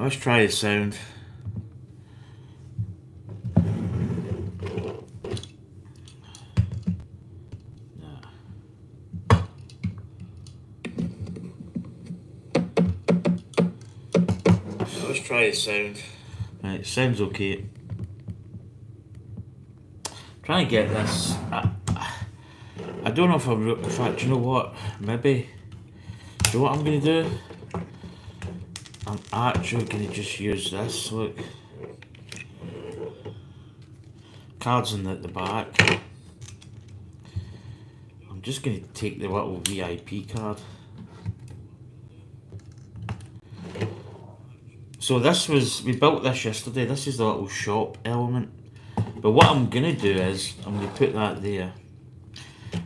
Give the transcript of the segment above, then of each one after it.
let's try the sound. Let's try the sound. Right, it sounds okay. Trying to get this. I don't know if I'm. In fact, you know what? Maybe. Do you know what I'm going to do? I'm actually going to just use this. Look. Cards in the back. I'm just going to take the little VIP card. So this was, we built this yesterday. This is the little shop element. But what I'm going to do is, I'm going to put that there.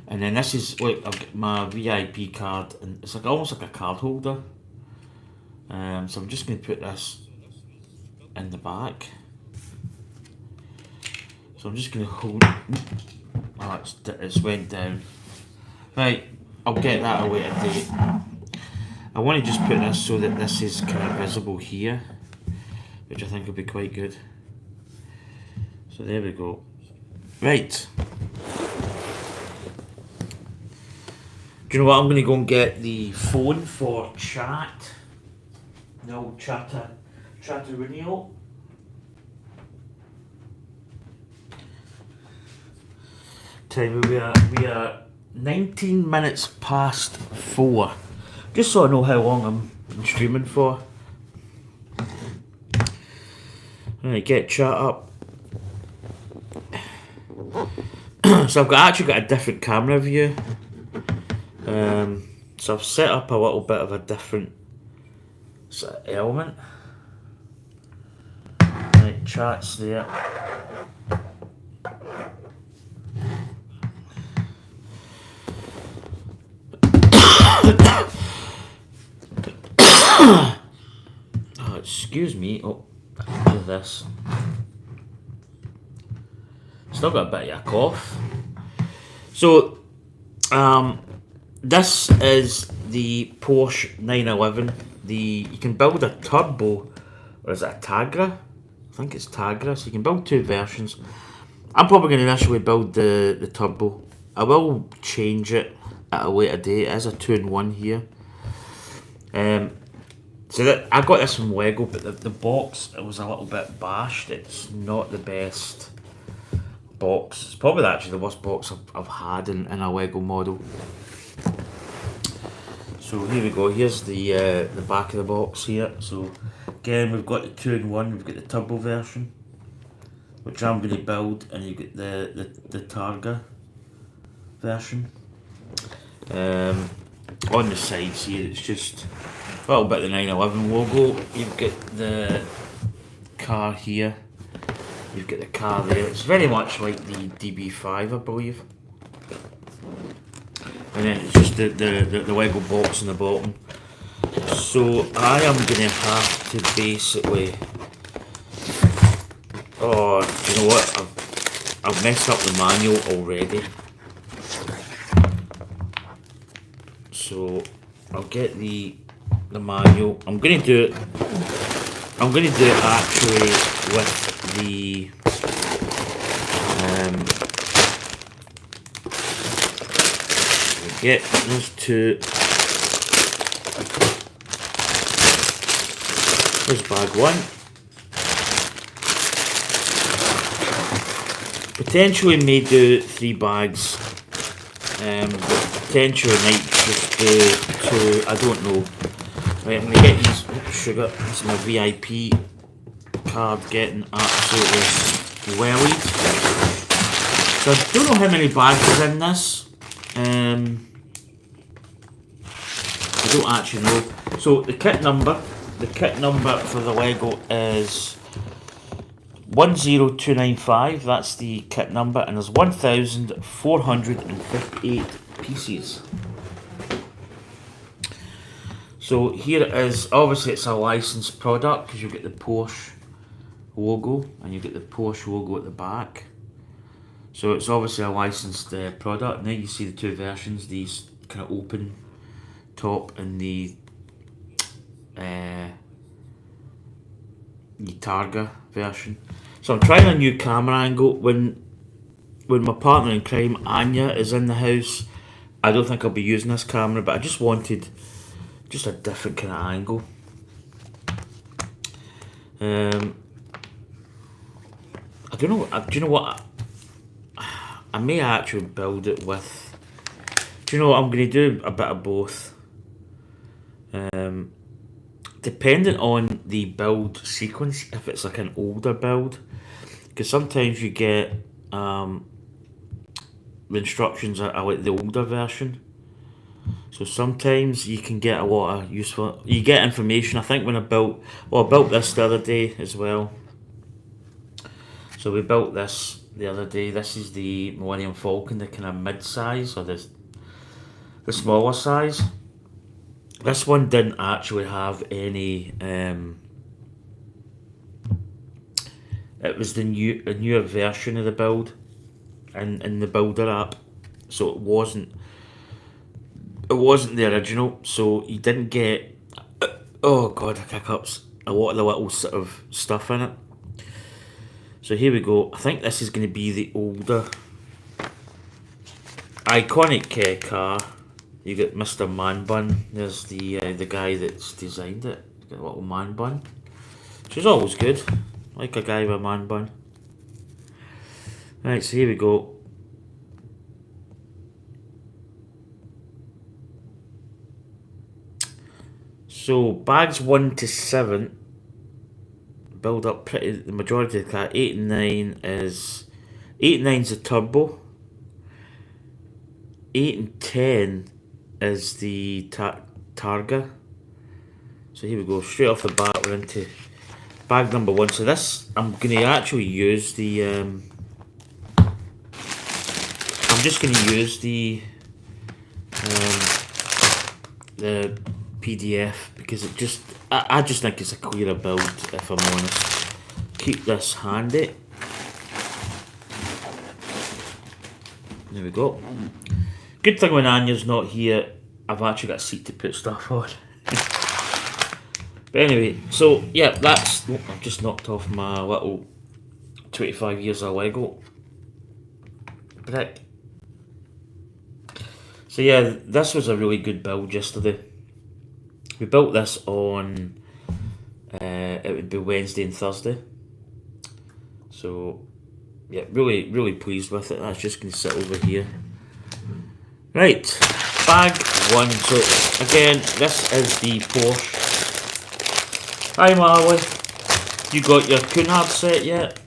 And then this is, like, I've got my VIP card, and it's like almost like a card holder. So I'm just going to put this in the back. So I'm just going to hold, oh, it's went down. Right, I'll get that away today. I want to just put this so that this is kind of visible here, which I think will be quite good. So there we go. Right. Do you know what? I'm going to go and get the phone for chat. The old chatterino. Time we are 19 minutes past 4. Just so I know how long I'm streaming for. Alright, get chat up. So I've actually got a different camera view. So I've set up a little bit of a different sort of element. Right, chat's there. Oh, excuse me. Oh, look at this. Still got a bit of a cough. So, this is the Porsche 911. You can build a turbo, or is it a Tagra? I think it's Tagra. So you can build two versions. I'm probably going to initially build the turbo. I will change it at a later date. It is a 2-in-1 here. So that I got this from Lego, but the box, it was a little bit bashed. It's not the best box. It's probably actually the worst box I've had in a Lego model. So here we go. Here's the back of the box here. So again, we've got the 2-in-1. We've got the turbo version, which I'm going to build, and you get the Targa version. On the sides here, it's just a little bit of the 911 logo. You've got the car here. You've got the car there. It's very much like the DB5, I believe. And then it's just the Lego box on the bottom. So I am going to have to basically... Oh, you know what? I've messed up the manual already. So I'll get the manual. I'm going to do it actually with the get those two. There's bag one. Potentially may do 3 bags. Potentially might just do 2. I don't know. Right, I'm going to get these. Sugar. This is my VIP card getting absolutely wellied. So I don't know how many bags is in this. I don't actually know. So the kit number for the Lego is 10295. That's the kit number, and there's 1,458 pieces. So here it is. Obviously it's a licensed product because you get the Porsche logo and you get the Porsche logo at the back. So it's obviously a licensed product. Now you see the two versions, these kind of open top and the the Targa version. So I'm trying a new camera angle. When my partner in crime Anya is in the house, I don't think I'll be using this camera, but I just wanted just a different kind of angle. I don't know. Do you know what? I may actually build it with. Do you know what? I'm going to do a bit of both. Depending on the build sequence, if it's like an older build, because sometimes you get the instructions are like the older version. So sometimes you can get a lot of useful. You get information. I think when I built this the other day as well. So we built this the other day. This is the Millennium Falcon, the kind of mid-size or the smaller size. This one didn't actually have any. It was a newer version of the build, in the builder app, so it wasn't the original. So you didn't get. Oh god, hiccups! A lot of the little sort of stuff in it. So here we go. I think this is going to be the older, iconic car. You get Mr. Man Bun. There's the guy that's designed it. Got a little man bun, which is always good. Like a guy with a man bun. Right, so here we go. So bags 1 to 7 build up pretty. The majority of the car. 8 and 9 is 8 and 9's the turbo. 8 and 10 is the Targa. So here we go, straight off the bat we're into bag number 1. So this, I'm going to actually use the I'm just going to use the PDF because it just I just think it's a clearer build, if I'm honest. Keep this handy. There we go. Good thing when Anya's not here, I've actually got a seat to put stuff on. But anyway, so yeah, that's. Oh, I've just knocked off my little 25 years of Lego brick. So yeah, this was a really good build yesterday. We built this on. It would be Wednesday and Thursday. So yeah, really pleased with it. That's just going to sit over here. Right, bag 1. So again, this is the Porsche. Hi Marley, you got your Cunard set yet?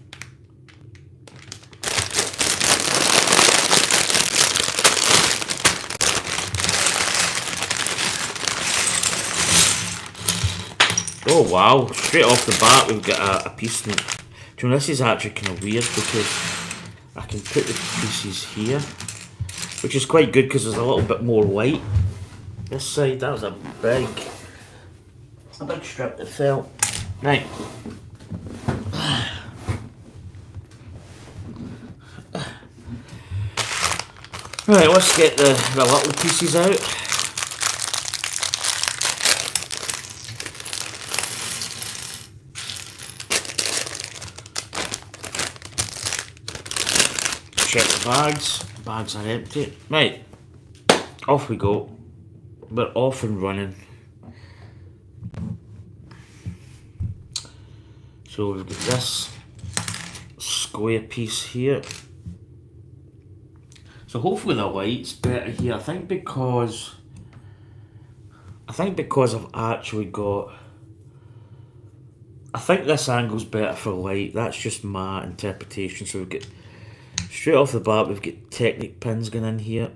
Oh wow, straight off the bat we've got a piece. Do you know, this is actually kind of weird because I can put the pieces here, which is quite good because there's a little bit more light. This side, that was a big strip that fell. Right. Right, let's get the little pieces out. Check the bags. Bags are empty. Right, off we go. We're off and running. So we've got this square piece here. So hopefully the light's better here. I think because I've actually got. I think this angle's better for light. That's just my interpretation. So we've got straight off the bat, we've got Technic pins going in here.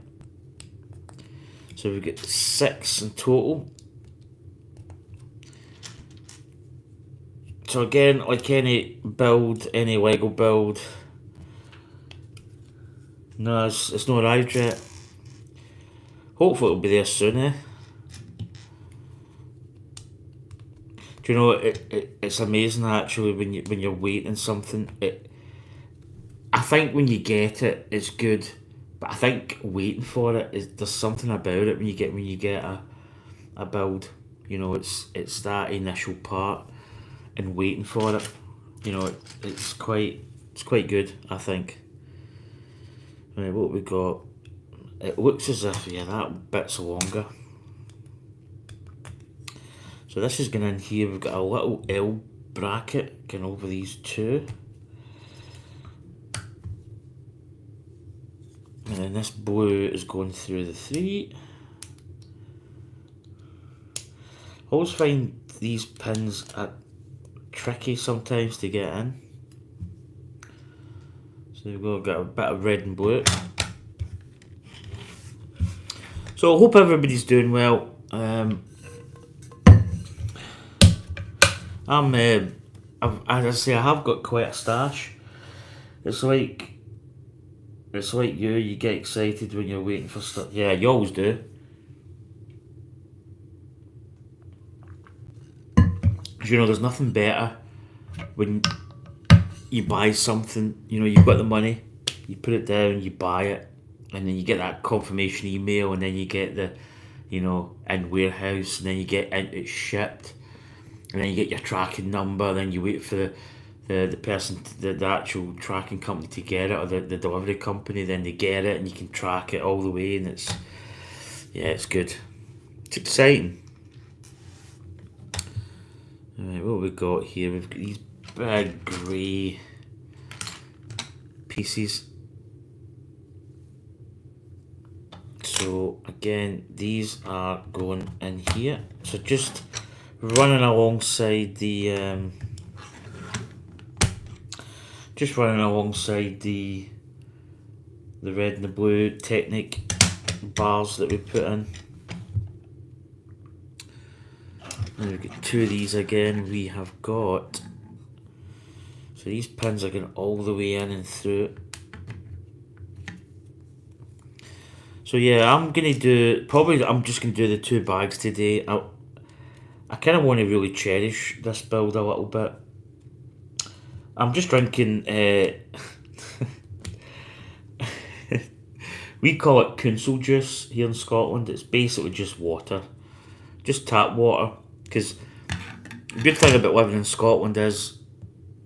So we've got 6 in total. So again, like any Lego build, no, it's not arrived yet. Hopefully it'll be there soon, eh? Do you know, it's amazing actually when you're waiting something. I think when you get it, it's good, but I think waiting for it there's something about it when you get a build. You know, it's that initial part. and waiting for it. You know, it's quite good, I think. Right, what we got? It looks as if, yeah, that bit's longer. So this is going in here. We've got a little L bracket going over these two. And then this blue is going through the 3. I always find these pins are tricky sometimes to get in. So we've got a bit of red and blue. So I hope everybody's doing well. As I say, I have got quite a stash. It's like you get excited when you're waiting for stuff. Yeah, you always do. You know, there's nothing better when you buy something, you know, you've got the money, you put it down, you buy it, and then you get that confirmation email, and then you get the, you know, in warehouse, and then you get it's shipped, and then you get your tracking number, then you wait for the person, the actual tracking company to get it, or the delivery company, then they get it, and you can track it all the way, and it's good. It's exciting. Alright, what have we got here? We've got these big grey pieces. So again, these are going in here. So just running alongside the red and the blue Technic bars that we put in. And we've got 2 of these again. We have got, so these pins are going all the way in and through. So yeah, I'm just going to do the 2 bags today. I kind of want to really cherish this build a little bit. I'm just drinking, we call it council juice here in Scotland. It's basically just water, just tap water. Because the good thing about living in Scotland is,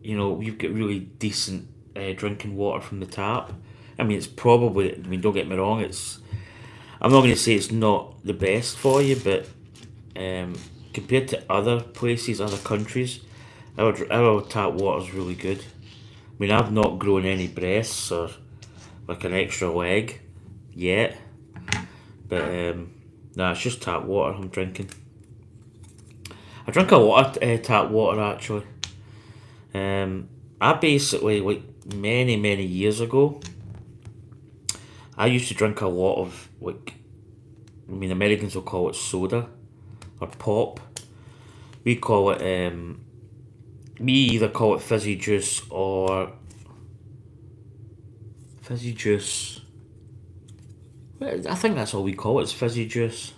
you know, you've got really decent drinking water from the tap. I mean, it's probably, I mean, don't get me wrong, I'm not going to say it's not the best for you, but compared to other places, other countries, our tap water is really good. I mean, I've not grown any breasts or like an extra leg yet, but nah, it's just tap water I'm drinking. I drink a lot of tap water actually. I basically, like many years ago, I used to drink a lot of, like, I mean, Americans will call it soda or pop. We call it, we either call it fizzy juice or fizzy juice. I think that's all we call it, is fizzy juice.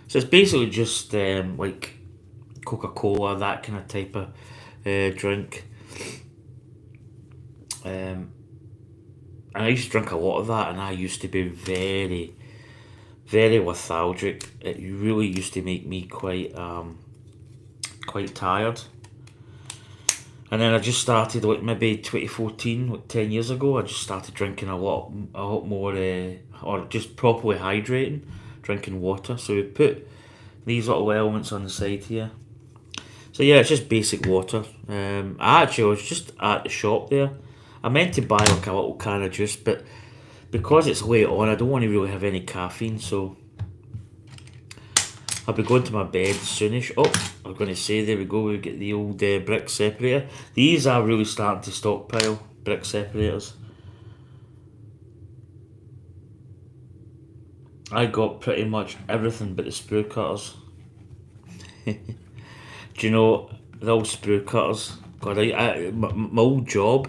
So it's basically just like Coca-Cola, that kind of type of drink. And I used to drink a lot of that, and I used to be very, very lethargic. It really used to make me quite tired. And then I just started, like maybe 2014, like 10 years ago, I just started drinking a lot more, or just properly hydrating, drinking water. So we put these little elements on the side here. So yeah, it's just basic water. I was just at the shop there. I meant to buy like a little can of juice, but because it's late on, I don't want to really have any caffeine, so I'll be going to my bed soonish. Oh, I'm going to say, there we go, we get the old brick separator. These are really starting to stockpile, brick separators. I got pretty much everything but the sprue cutters. Do you know, the old sprue cutters? God, my old job,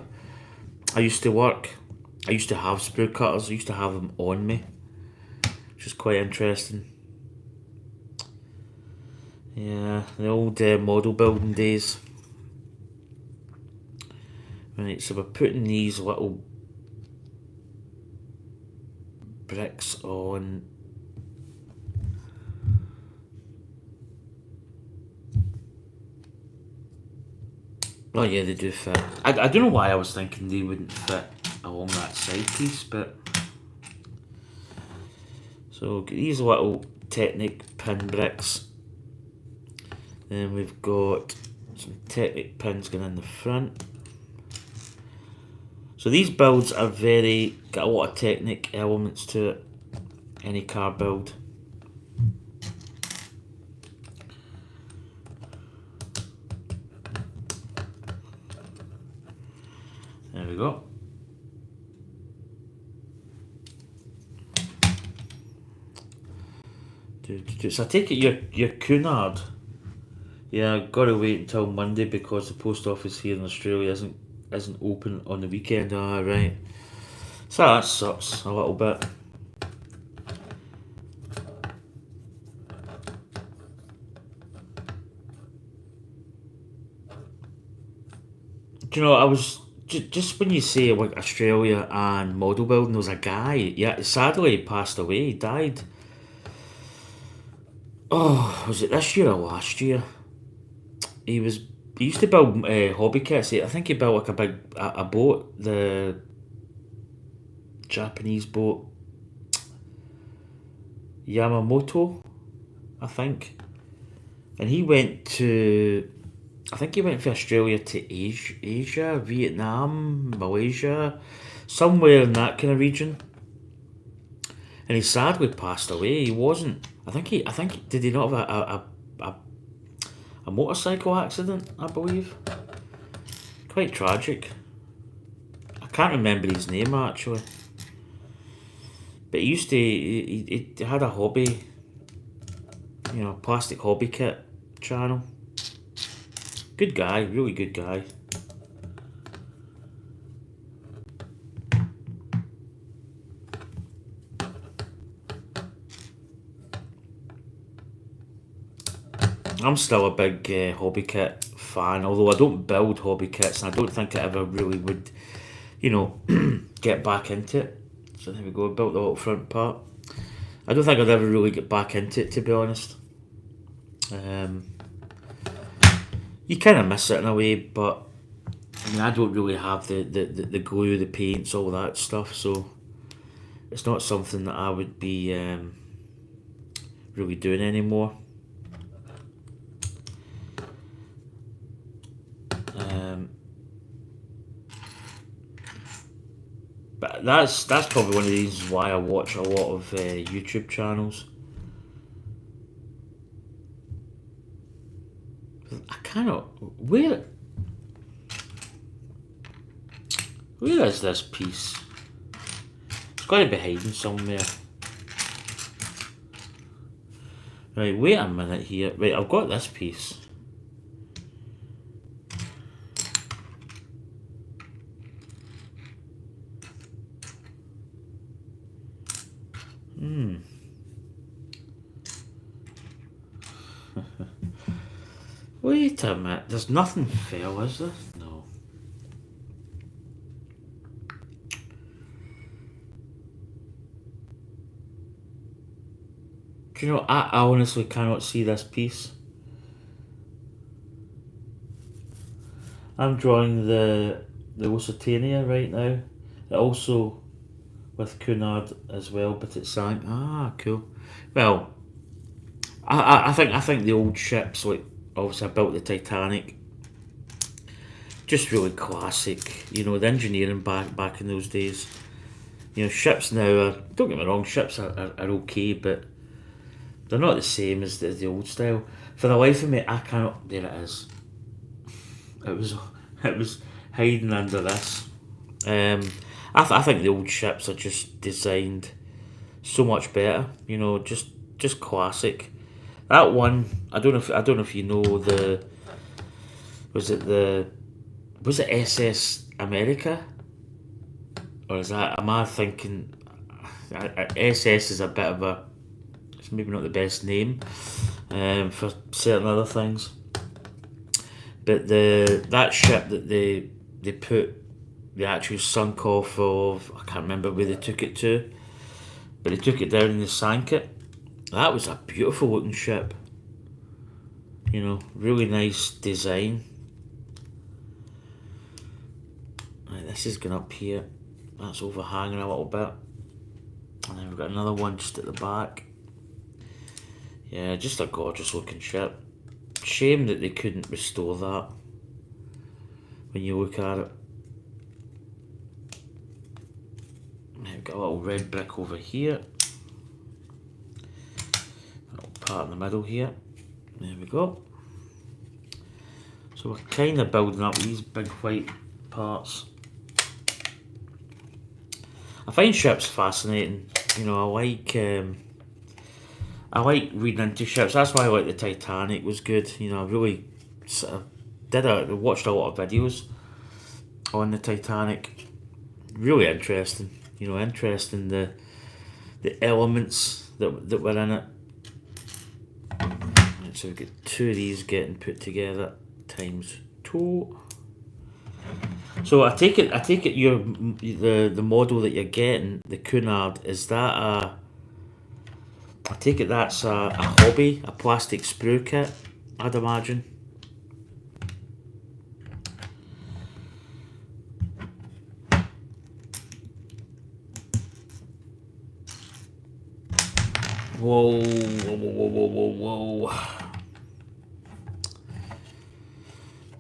I used to have sprue cutters. I used to have them on me, which is quite interesting. Yeah, the old model building days. Right, so we're putting these little bricks on. Oh yeah, they do fit. I don't know why I was thinking they wouldn't fit along that side piece, but so these little Technic pin bricks. Then we've got some Technic pins going in the front. So these builds are got a lot of Technic elements to it. Any car build. There we go. So I take it your Cunard. Yeah, I've got to wait until Monday because the post office here in Australia isn't open on the weekend. Ah, right. So that sucks a little bit. Do you know, I was just when you say like Australia and model building, there was a guy. Yeah, sadly he passed away. He died. Oh, was it this year or last year? He was. He used to build hobby kits. I think he built like a boat, the Japanese boat Yamamoto, I think. And he went to. I think he went from Australia to Asia, Vietnam, Malaysia, somewhere in that kind of region. And he sadly passed away. He wasn't. Did he not have a motorcycle accident? I believe. Quite tragic. I can't remember his name actually. But he used to. He had a hobby. Plastic hobby kit channel. Good guy, really good guy. I'm still a big hobby kit fan, although I don't build hobby kits and I don't think I ever really would, get back into it. So there we go, I built the little front part. I don't think I'd ever really get back into it, to be honest. You kind of miss it in a way, but I mean, I don't really have the glue, the paints, all that stuff, so it's not something that I would be really doing anymore. But that's probably one of the reasons why I watch a lot of YouTube channels. I cannot. Where is this piece? It's got to be hiding somewhere. Right, wait a minute here. Right, I've got this piece. Wait a minute. There's nothing fell, is there? No. Do you know, I honestly cannot see this piece. I'm drawing the Lusitania right now. Also with Cunard as well, but it's sank. Ah, cool. Well, I think the old ships, like obviously I built the Titanic, just really classic. The engineering back in those days. Ships now are, don't get me wrong, ships are okay, but they're not the same as the old style. For the life of me, I cannot. There it is. It was hiding under this. I think the old ships are just designed so much better. Just classic. That one, I don't know if you know was it SS America, or am I thinking SS is a bit of it's maybe not the best name for certain other things. But that ship that they put the actual sunk off of, I can't remember where they took it to, but they took it down and they sank it. That was a beautiful looking ship. Really nice design. this is going up here. That's overhanging a little bit. And then we've got another one just at the back. Yeah, just a gorgeous looking ship. Shame that they couldn't restore that when you look at it. We've got a little red brick over here. A little part in the middle here. There we go. So we're kind of building up these big white parts. I find ships fascinating. You know, I like reading into ships. That's why I like the Titanic was good. You know, I really sort of watched a lot of videos on the Titanic. Really interesting. You know, interesting the elements that were in it. And so we've got 2 of these getting put together times 2. So I take it the model that you're getting, the Cunard, is that I take it that's a hobby, a plastic sprue kit, I'd imagine. Whoa, whoa, whoa, whoa, whoa, whoa.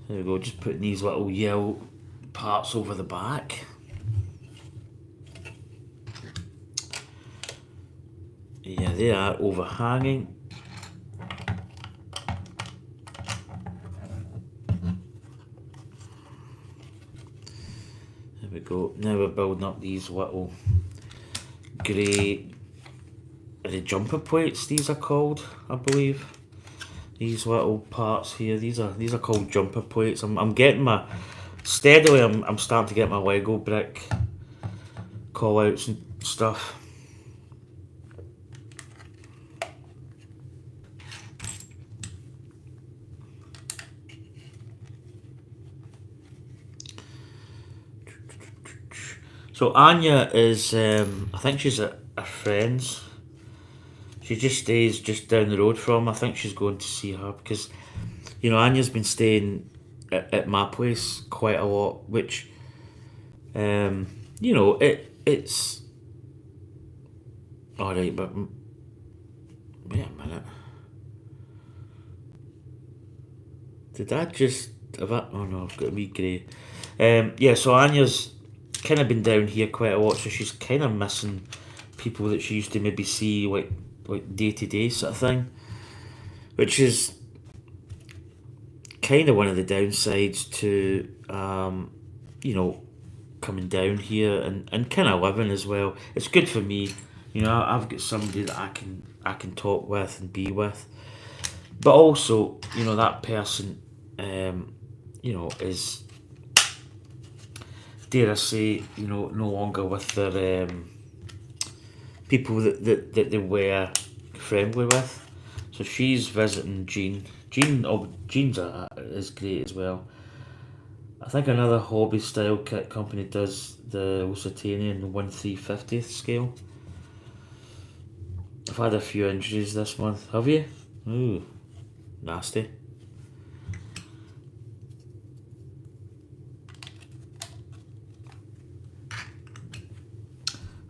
There we go, just putting these little yellow parts over the back. Yeah, they are overhanging. There we go. Now we're building up these little grey, are they jumper plates these are called, I believe. These little parts here, these are called jumper plates. I'm getting my steadily I'm starting to get my Lego brick call outs and stuff. So Anya is, I think she's at a friend's. She just stays just down the road from. I think she's going to see her because, you know, Anya's been staying at my place quite a lot, which, you know, it's all right. But wait a minute, did I just have that? Oh no, I've got a wee grey. Yeah, so Anya's kind of been down here quite a lot, so she's kind of missing people that she used to maybe see like day to day sort of thing, which is kind of one of the downsides to you know, coming down here and kind of living as well. It's good for me, you know. I've got somebody that I can talk with and be with, but also, you know, that person you know, is, dare I say, you know, no longer with their people that they were friendly with. So she's visiting Jean. Jean's is great as well. I think another hobby style kit company does the Lusitanian 1/350th scale. I've had a few injuries this month. Have you? Ooh, nasty.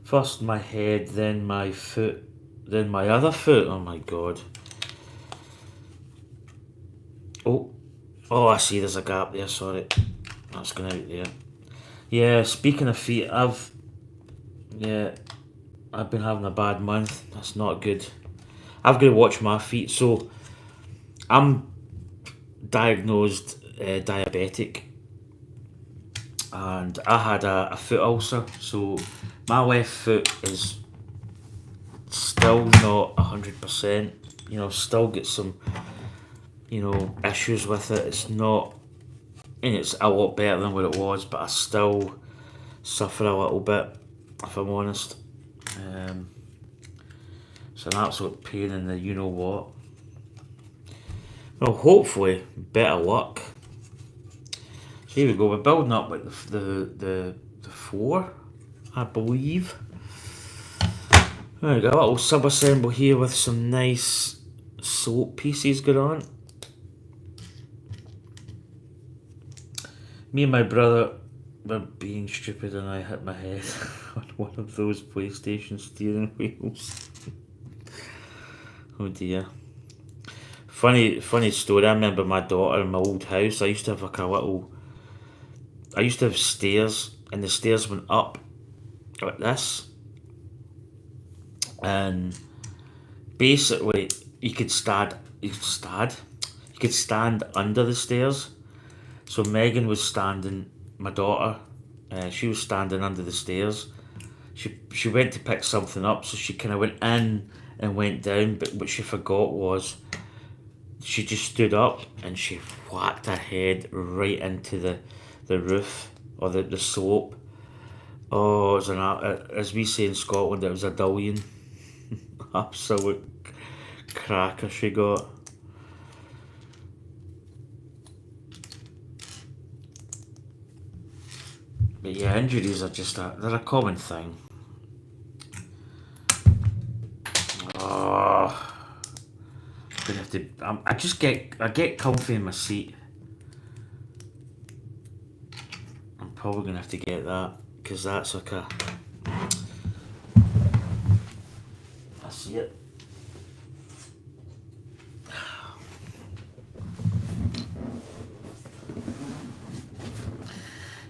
First my head, then my foot, then my other foot. Oh my god. Oh, I see there's a gap there, sorry. That's going out there. Yeah, speaking of feet, I've been having a bad month. That's not good. I've got to watch my feet. So, I'm diagnosed diabetic. And I had a foot ulcer. So, my left foot is still not 100%. You know, still get some, you know, issues with it. It's not, and it's a lot better than what it was, but I still suffer a little bit, if I'm honest. It's an absolute pain in the you know what. Well, hopefully, better luck. So here we go. We're building up like the floor, I believe. There we go. A little sub-assemble here with some nice slope pieces going on. Me and my brother being stupid and I hit my head on one of those PlayStation steering wheels. Oh dear. Funny story. I remember my daughter in my old house. I used to have stairs, and the stairs went up like this, and basically you could stand under the stairs. So Megan was standing, my daughter, she was standing under the stairs. She went to pick something up, so she kind of went in and went down, but what she forgot was she just stood up and she whacked her head right into the roof, or the slope. Oh, it was as we say in Scotland, it was a dullion. Absolute cracker she got. But yeah, injuries are they're a common thing. Oh, gonna have to. I get comfy in my seat. I'm probably gonna have to get that, because that's like a. I see it.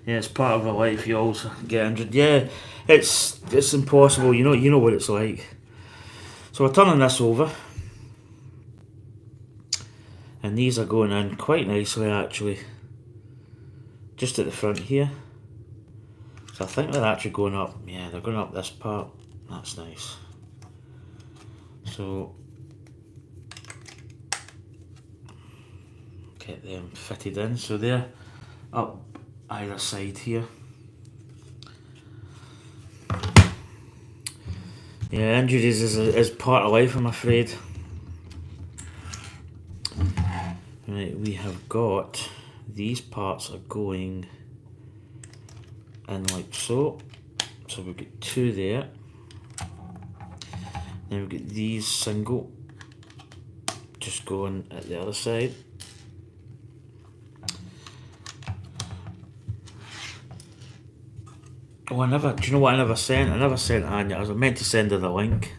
Yeah, it's part of our life. You also get injured. Yeah, it's impossible. You know what it's like. So we're turning this over, and these are going in quite nicely actually. Just at the front here. So I think they're actually going up. Yeah, they're going up this part. That's nice. So get them fitted in. So they're up either side here. Yeah, injuries is part of life, I'm afraid. Right, we have got these parts are going in like so. So we've got two there. Then we've got these single just going at the other side. Oh, do you know what I never sent? I never sent Anya. I was meant to send her the link.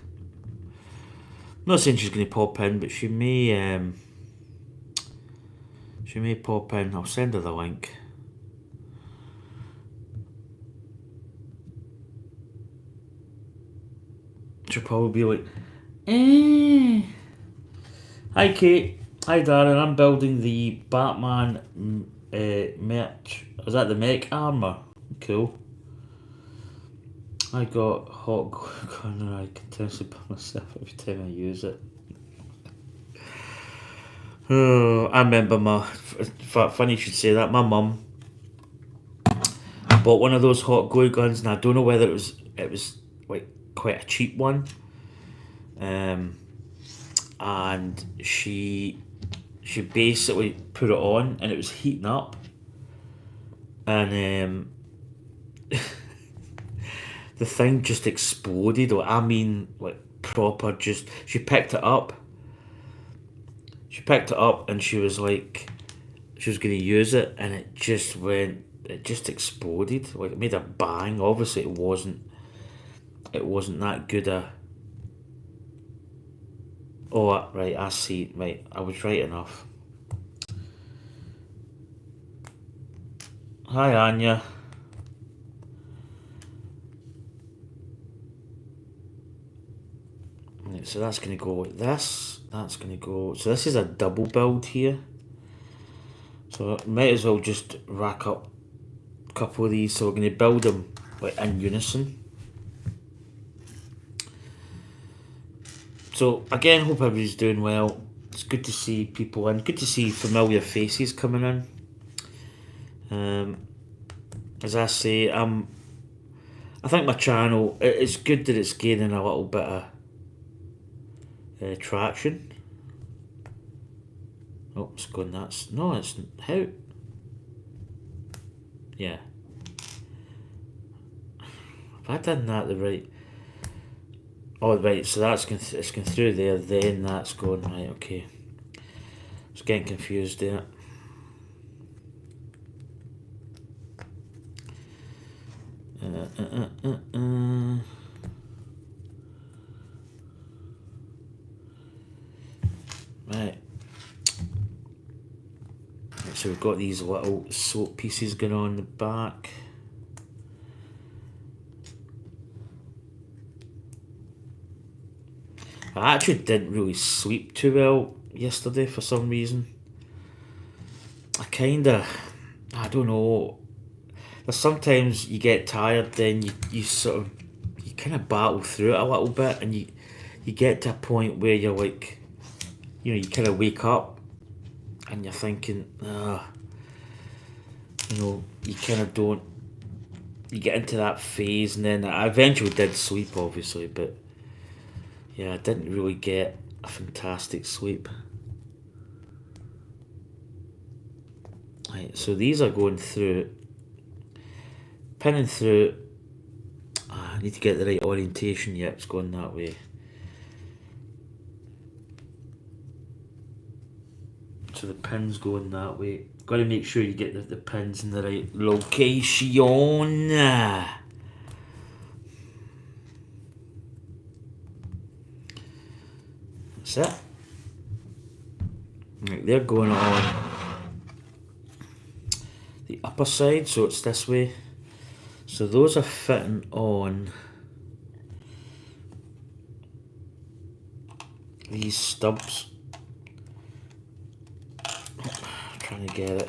I'm not saying she's going to pop in, but she may pop in. I'll send her the link. She'll probably be like, eh. Hi Kate. Hi Darren. I'm building the Batman merch. Is that the mech armour? Cool. I got hot corner. I continuously by myself every time I use it. Oh, I remember funny you should say that. My mum bought one of those hot glue guns, and I don't know whether it was like quite a cheap one. And she basically put it on, and it was heating up, and the thing just exploded. I mean, like proper. Just she picked it up. And she was like, she was going to use it, and it just exploded. Like, it made a bang. Obviously, it wasn't that good Oh, right, I see. Right, I was right enough. Hi, Anya. Right, so that's going to go like this. That's going to go... So this is a double build here. So might as well just rack up a couple of these. So we're going to build them like in unison. So again, hope everybody's doing well. It's good to see people in. Good to see familiar faces coming in. As I say, I think my channel, it's good that it's gaining a little bit of traction. Oh, it's going that's no, it's how? Yeah. Have I done that the right? Oh, right, so it's going through there, then that's going, right, okay. I was getting confused there. So we've got these little soap pieces going on the back. I actually didn't really sleep too well yesterday for some reason. I don't know. There's sometimes you get tired, then you kind of battle through it a little bit, and you get to a point where you're like, you kind of wake up and you're thinking, you kind of don't. You get into that phase, and then I eventually did sleep, obviously, but yeah, I didn't really get a fantastic sleep. Right, so these are going through, pinning through. I need to get the right orientation. Yep, it's going that way. So the pin's going that way. Got to make sure you get the pins in the right location. That's it. Right, they're going on the upper side, so it's this way. So those are fitting on these stubs. Trying to get it.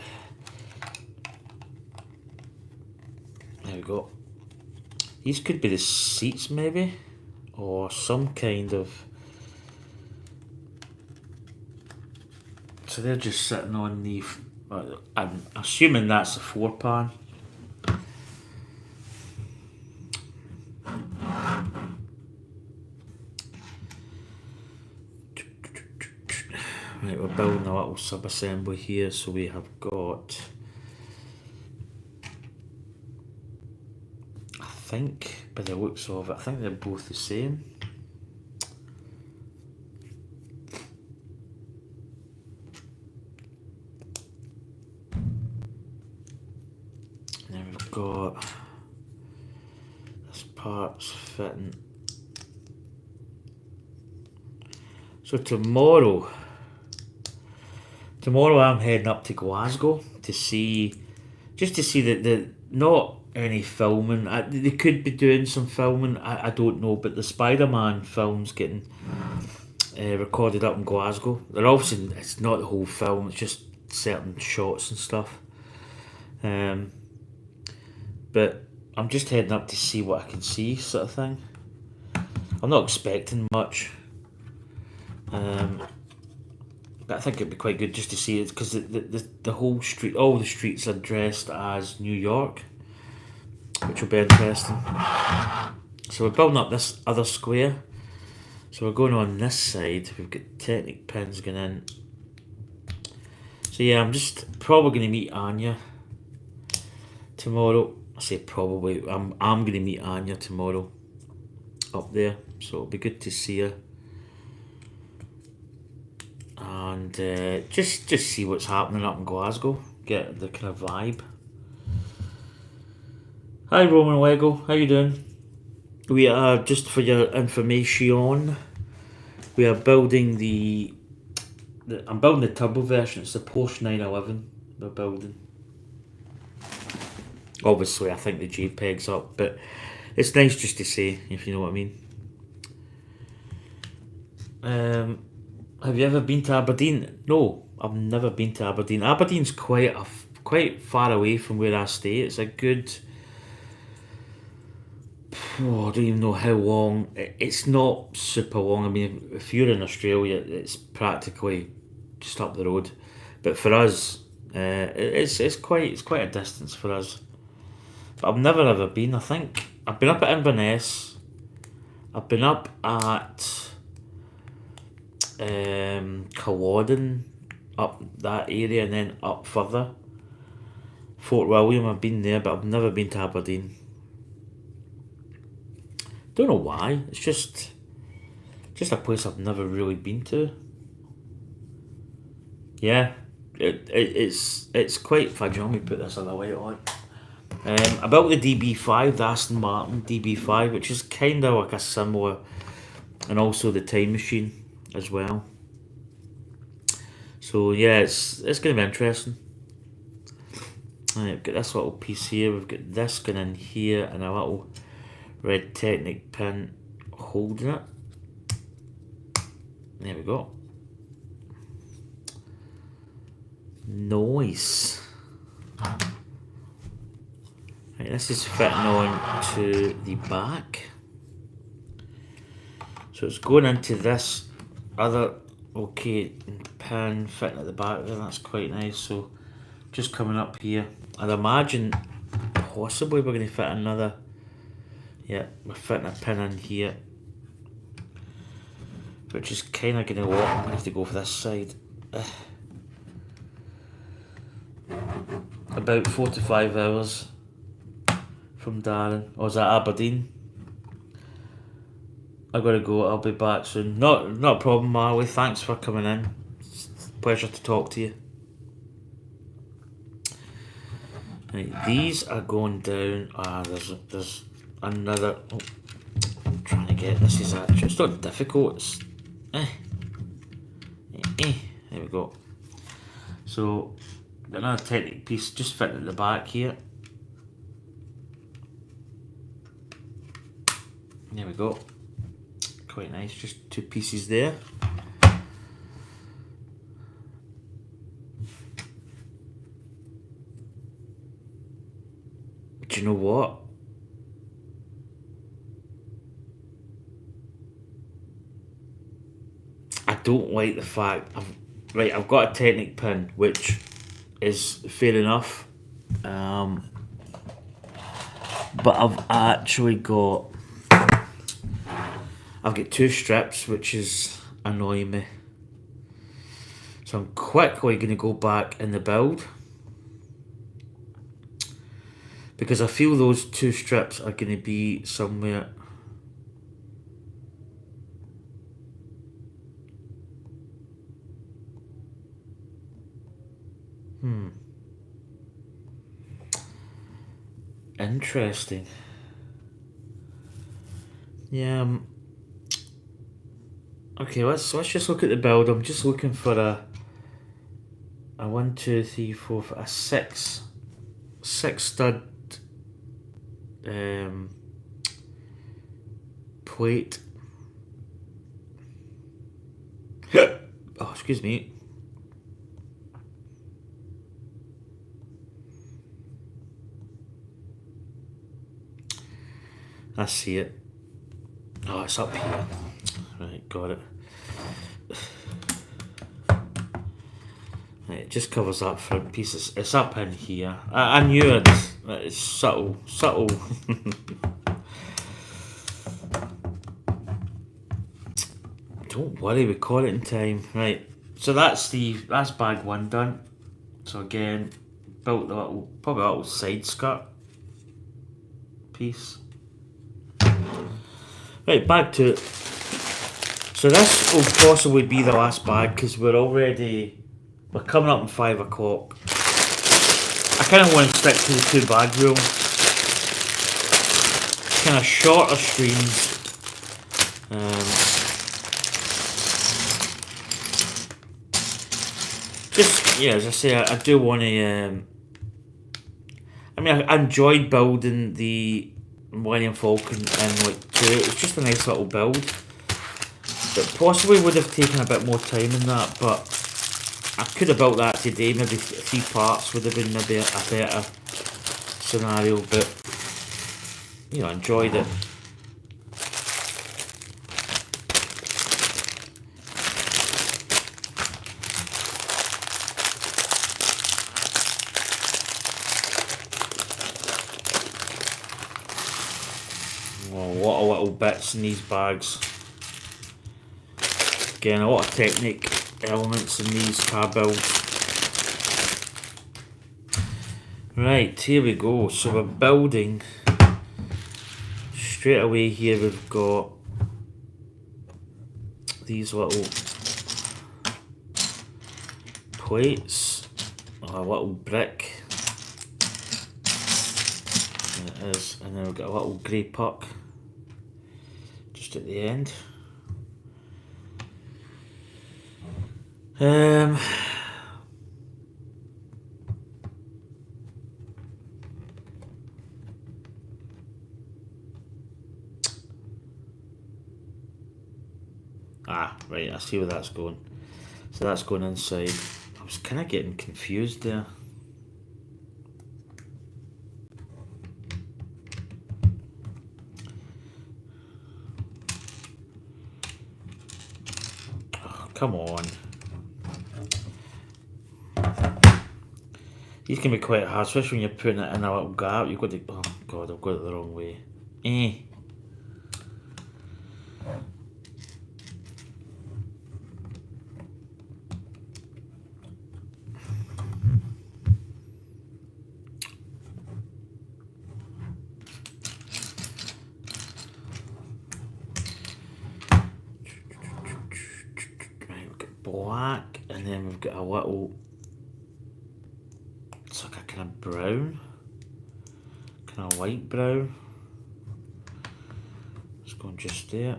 There we go. These could be the seats maybe, or some kind of. So they're just sitting on the. I'm assuming that's the floor pan. Right, we're building a little sub-assembly here, so we have got, I think, by the looks of it, I think they're both the same. And then we've got this part's fitting. So tomorrow I'm heading up to Glasgow to see the not any filming. They could be doing some filming. I don't know, but the Spider-Man film's getting recorded up in Glasgow. They're obviously, it's not the whole film. It's just certain shots and stuff. But I'm just heading up to see what I can see, sort of thing. I'm not expecting much. But I think it'd be quite good just to see it, because the whole street, all the streets are dressed as New York, which will be interesting. So we're building up this other square. So we're going on this side. We've got Technic pins going in. So yeah, I'm just probably going to meet Anya tomorrow. I say probably. I'm going to meet Anya tomorrow up there. So it'll be good to see her. And just see what's happening up in Glasgow. Get the kind of vibe. Hi Roman Lego, how you doing? We are, just for your information, we are building I'm building the turbo version. It's the Porsche 911 we're building. Obviously I think the JPEG's up, but it's nice just to say, if you know what I mean. Have you ever been to Aberdeen? No, I've never been to Aberdeen. Aberdeen's quite far away from where I stay. It's a good, I don't even know how long. It's not super long. I mean, if you're in Australia, it's practically just up the road. But for us, it's quite a distance for us. But I've never ever been. I think I've been up at Inverness. I've been up at Culloden, up that area, and then up further. Fort William, I've been there, but I've never been to Aberdeen. Don't know why. It's just a place I've never really been to. Yeah, it's quite fudgy. Let me put this other light on. About the DB5, the Aston Martin DB5, which is kind of like a similar, and also the Time Machine as well. So yeah, it's going to be interesting. Right, we've got this little piece here, we've got this going in here, and a little red Technic pin holding it. There we go. Nice. Right, this is fitting on to the back. So it's going into this other pin fitting at the back there, that's quite nice. So just coming up here, I'd imagine possibly we're going to fit another, yeah, we're fitting a pin in here, which is kind of going to work. I'm going to have to go for this side. About 4 to 5 hours from Darren, or is that Aberdeen? I've got to go, I'll be back soon. Not a problem, Marley, thanks for coming in. It's a pleasure to talk to you. Right, these are going down. There's another. Oh, I'm trying to get this. Is actually, it's not difficult. It's there we go. So another Technic piece just fitting at the back here. There we go. Quite nice. Just 2 pieces there. Do you know what? I don't like the fact I've got a Technic pin, which is fair enough, but I've actually got 2 strips, which is annoying me. So I'm quickly going to go back in the build, because I feel those 2 strips are going to be somewhere. Interesting. Yeah. Okay, let's just look at the build. I'm just looking for a 1, 2, 3, 4, a 6 stud plate. Oh, excuse me. I see it. Oh, it's up here. Right, got it. Right, it just covers that front piece. It's up in here. I knew it. It's subtle. Don't worry, we caught it in time. Right, so that's bag 1 done. So again, built the probably a little side skirt piece. Right, bag 2. So this will possibly be the last bag, because we're coming up on 5 o'clock. I kind of want to stick to the 2 bag rule. Kind of shorter streams. Just, yeah, as I say, I do want to. I enjoyed building the Millennium Falcon and like 2. It was just a nice little build. It possibly would have taken a bit more time in that, but I could have built that today. Maybe 3 parts would have been maybe a better scenario, but I enjoyed it. Oh, what a little bits in these bags. Again, a lot of Technic elements in these car builds. Right, here we go. So we're building. Straight away here we've got these little plates. A little brick. There it is. And then we've got a little grey puck just at the end. Ah, right, I see where that's going. So that's going inside. I was kind of getting confused there. Oh, come on. These can be quite hard, especially when you're putting it in a little gap. You've got to. Oh god, I've got it the wrong way. Eh. Right, we've got black, and then we've got a little. It's like a kind of brown, kind of light brown. It's going just there.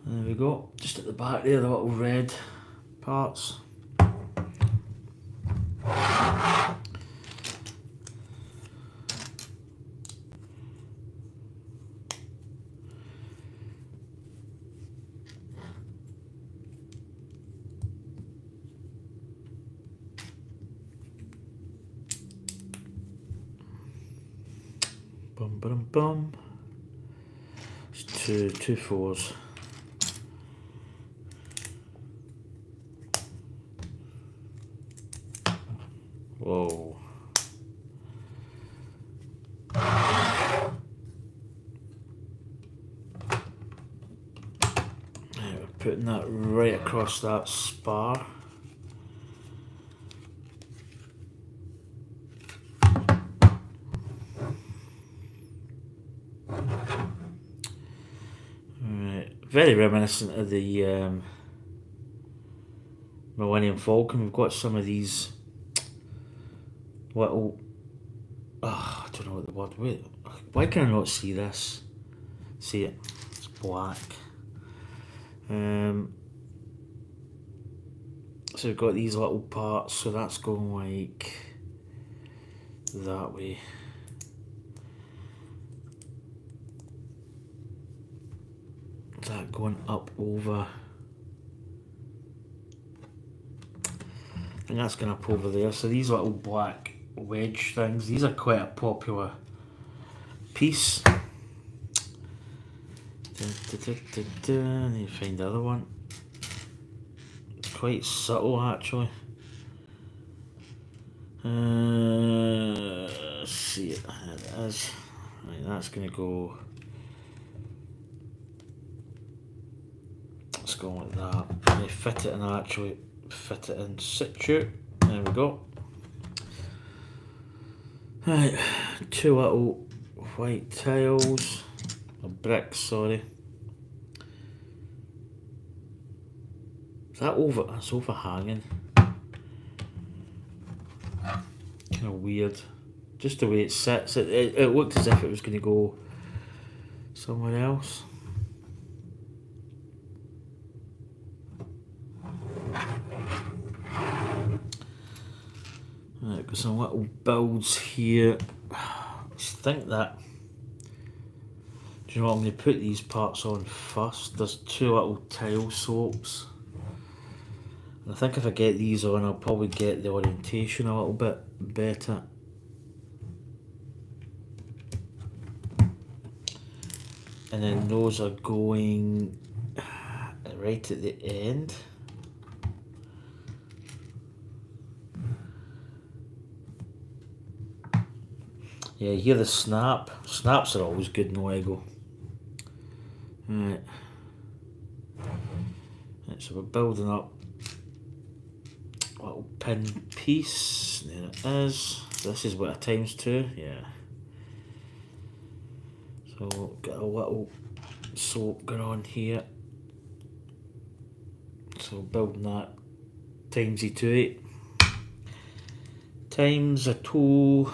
There we go, just at the back there, the little red parts. Bum bum bum. It's two fours. Whoa. Right, we're putting that right across that spar. Right, very reminiscent of the Millennium Falcon. We've got some of these little. Oh, I don't know what the word. Wait, why can I not see this? See it? It's black. So we've got these little parts. So that's going like that way. That going up over. And that's going up over there. So these little black wedge things, these are quite a popular piece. Need to find the other one. It's quite subtle actually. Let's see it. There it is. Right, that's going to go. Let's go like that. And they fit it in actually. Fit it in situ. There we go. Right, two little white tiles, or bricks, sorry. Is that over? That's overhanging. Kind of weird. Just the way it sits. It looked as if it was going to go somewhere else. Right, got some little builds here. I just think that. Do you know what? I'm going to put these parts on first. There's two little tile soaps. And I think if I get these on, I'll probably get the orientation a little bit better. And then those are going right at the end. Yeah, you hear the snap. Snaps are always good in Lego. Right. Right, so we're building up a little pin piece. There it is. This is what a ×2, yeah. So got a little soap going on here. So building that ×2 times a toe.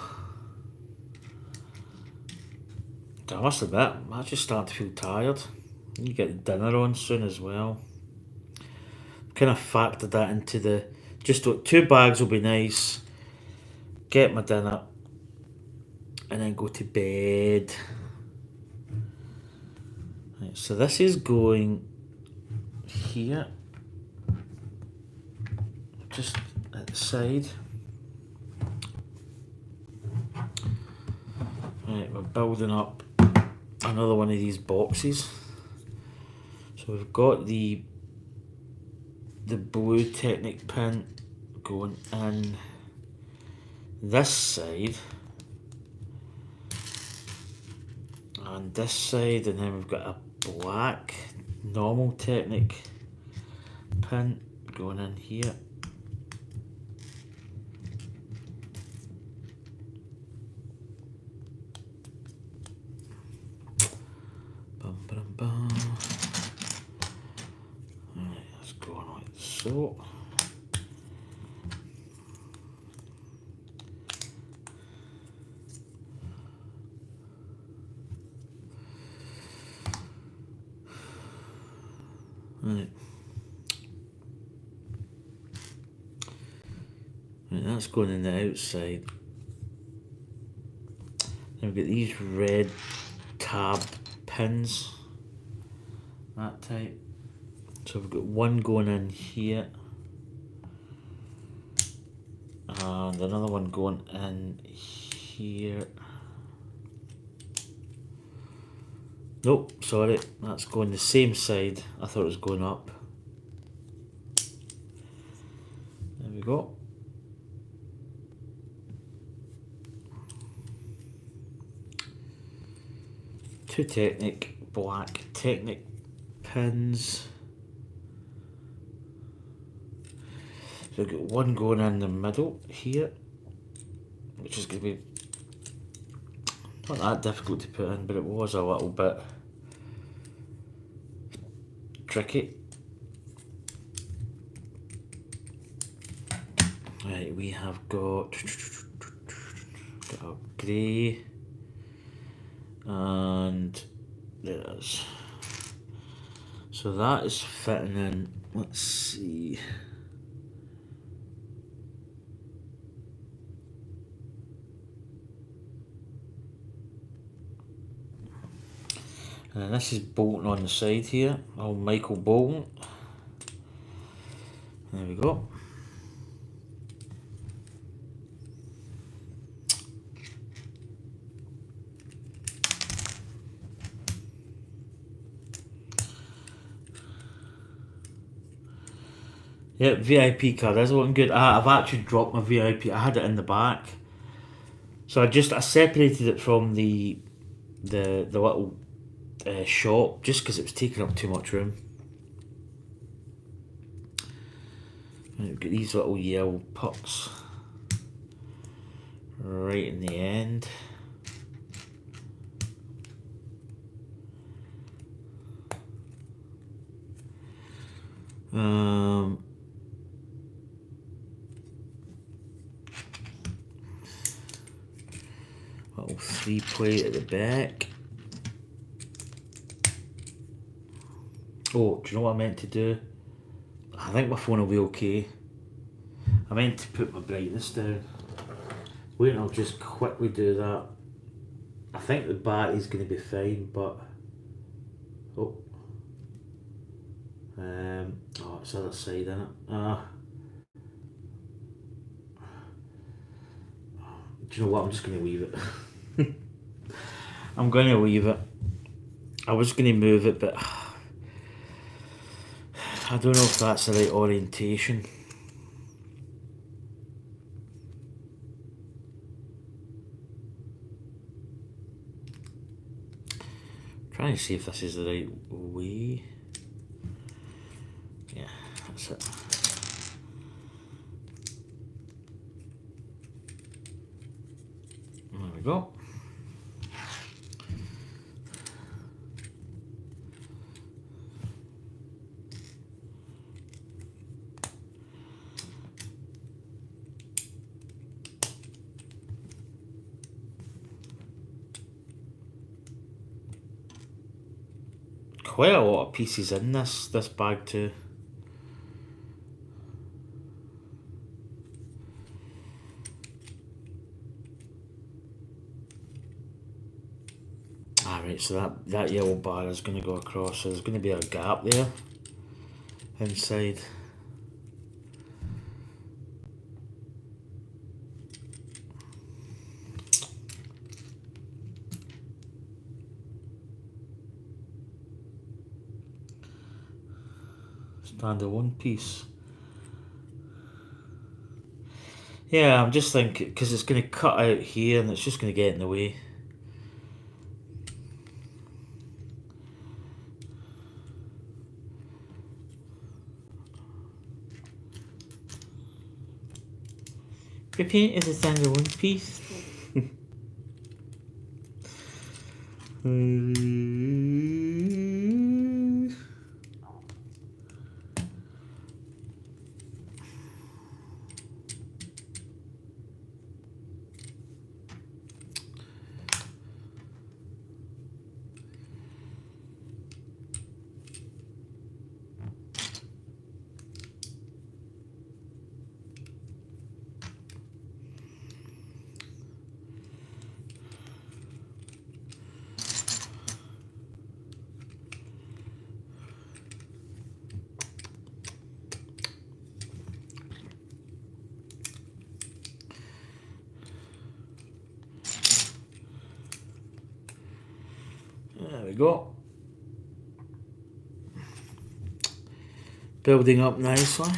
I must admit, I'm just starting to feel tired. You get dinner on soon as well. kind of factored that into the, just 2 bags will be nice, get my dinner, and then go to bed. Right, so this is going here, just at the side. Right, we're building up another one of these boxes. So we've got the blue Technic pin going in this side and this side, and then we've got a black normal Technic pin going in here. Bum, bum, bum. Right, that's going like so. Right. Right, that's going in the outside. Then we've got these red tab pins, that type. So we've got one going in here and another one going in here. Nope, sorry, that's going the same side. I thought it was going up. There we go. Two Technic black Technic pins. So we've got one going in the middle here, which is going to be not that difficult to put in, but it was a little bit tricky. Right, we have got a grey, and there it is. So that is fitting in, let's see. And this is bolting on the side here, old Michael Bolton. There we go. Yep, VIP card is looking good. I've actually dropped my VIP. I had it in the back, so I separated it from the little shop just because it was taking up too much room. And we've got these little yellow pucks right in the end. Little 3-plate at the back. Oh, do you know what I meant to do? I think my phone will be okay. I meant to put my brightness down. Wait, I'll just quickly do that. I think the battery's going to be fine, but oh, it's the other side, isn't it? Do you know what? I'm just going to leave it. I'm going to leave it. I was going to move it, but I don't know if that's the right orientation. Trying to see if this is the right way. Yeah, that's it. There we go. Quite a lot of pieces in this bag too. so that yellow bar is going to go across, so there's going to be a gap there inside. Standalone piece. Yeah, I'm just thinking, because it's going to cut out here and it's just going to get in the way. Repaint is a standalone piece. There we go. Building up nicely.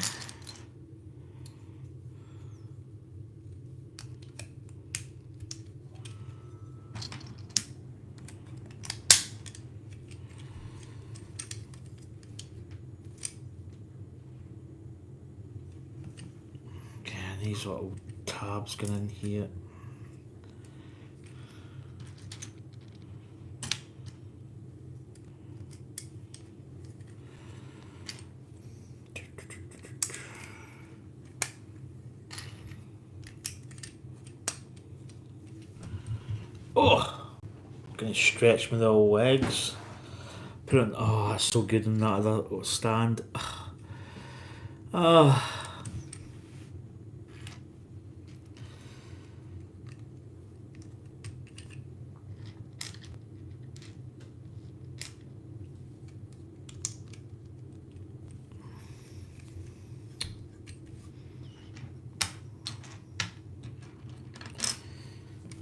Okay, these little tabs going in here. Oh, gonna stretch my little legs. Put it on, oh, that's so good in that other stand. Oh.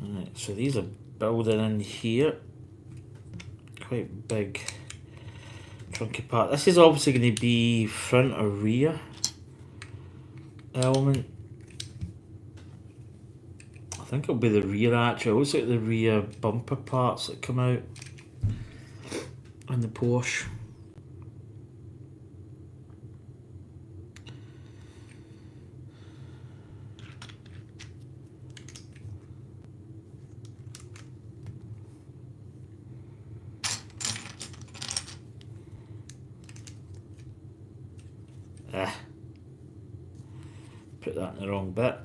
Alright, so these are building in here. Quite big chunky part. This is obviously going to be front or rear element. I think it'll be the rear actually. It looks like the rear bumper parts that come out in the Porsche. Put that in the wrong bit.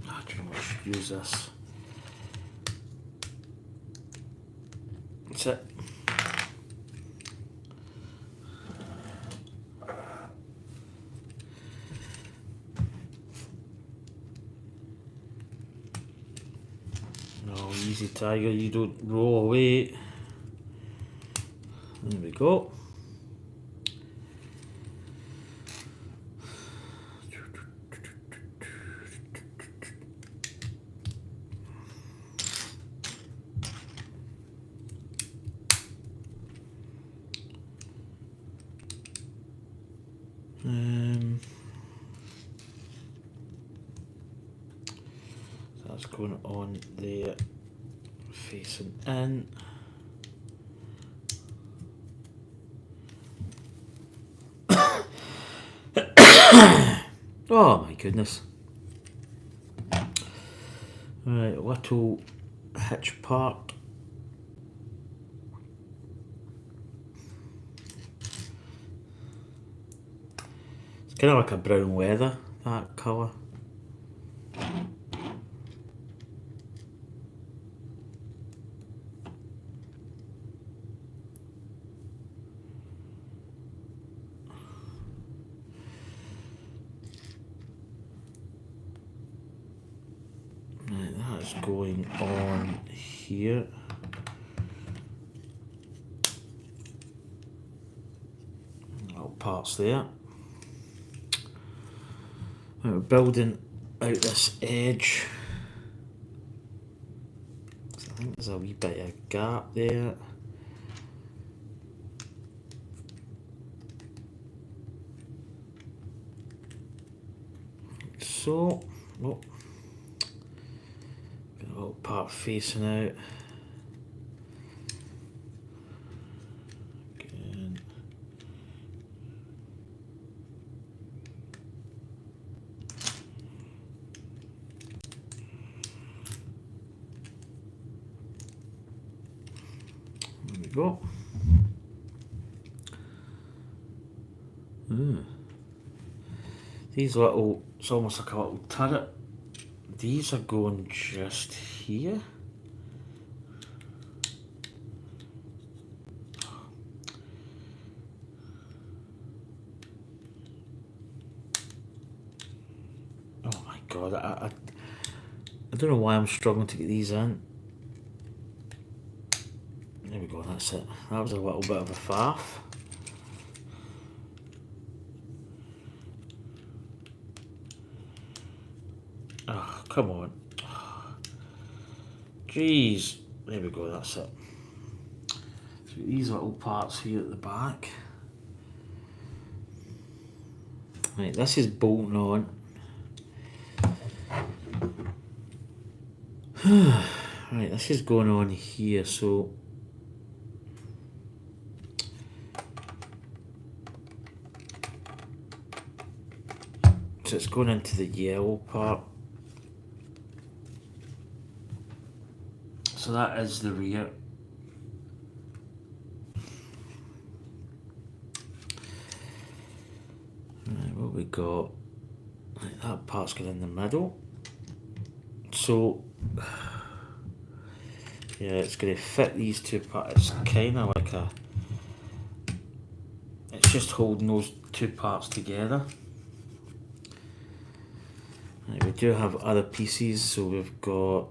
I don't know, I should use this. That's it. No, easy tiger, you don't roll away. There we go. That's going on there, facing in. Oh my goodness. Right, little hitch part. It's kind of like a brown leather, that colour. Right, that's going on here. Little parts there. We're building out this edge. So I think there's a wee bit of gap there. So, oh, got a little part facing out. Again. There we go. These little, it's almost like a little turret. These are going just here. Oh my god, I don't know why I'm struggling to get these in. There we go, that's it. That was a little bit of a faff. Oh, come on. Jeez. There we go, that's it. So these little parts here at the back. Right, this is bolting on. Right, this is going on here, so it's going into the yellow part. So that is the rear. Right, what we got? Right, that part's going in the middle. So yeah, it's going to fit these two parts. It's kind of like a. It's just holding those two parts together. Right, we do have other pieces, so we've got.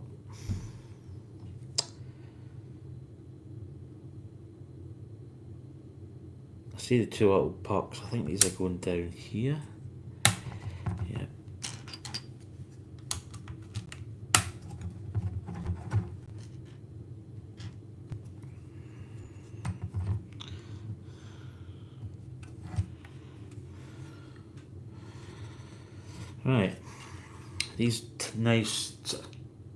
I see the two little pucks. I think these are going down here. Yeah. Right. These nice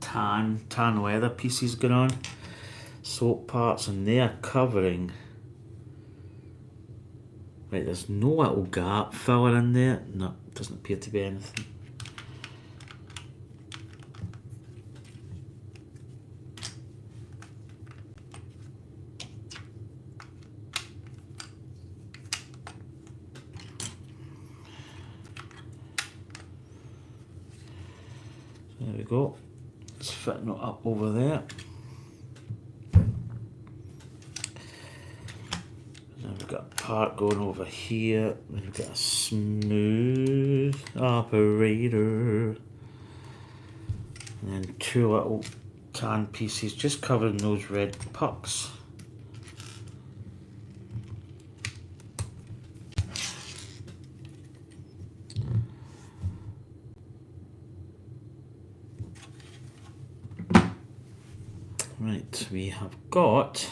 tan leather pieces going on. Soap parts, and they are covering. Right, there's no little gap filler in there. No, doesn't appear to be anything. There we go. It's fitting it up over there. We've got a part going over here. We've got a smooth operator. And then two little tan pieces just covering those red pucks. Right, we have got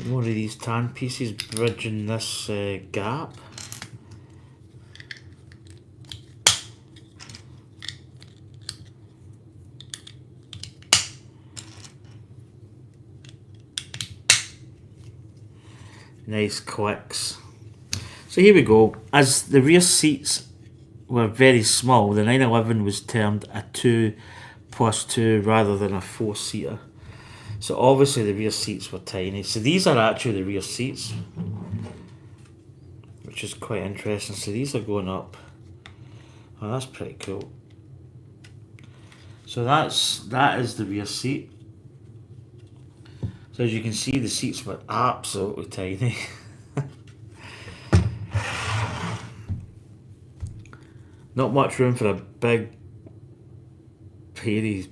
more of these tan pieces bridging this gap. Nice clicks. So here we go. As the rear seats were very small, the 911 was termed a 2+2 rather than a 4-seater. So obviously the rear seats were tiny. So these are actually the rear seats, which is quite interesting. So these are going up. Oh, that's pretty cool. So that is the rear seat. So as you can see, the seats were absolutely tiny. Not much room for a big, hairy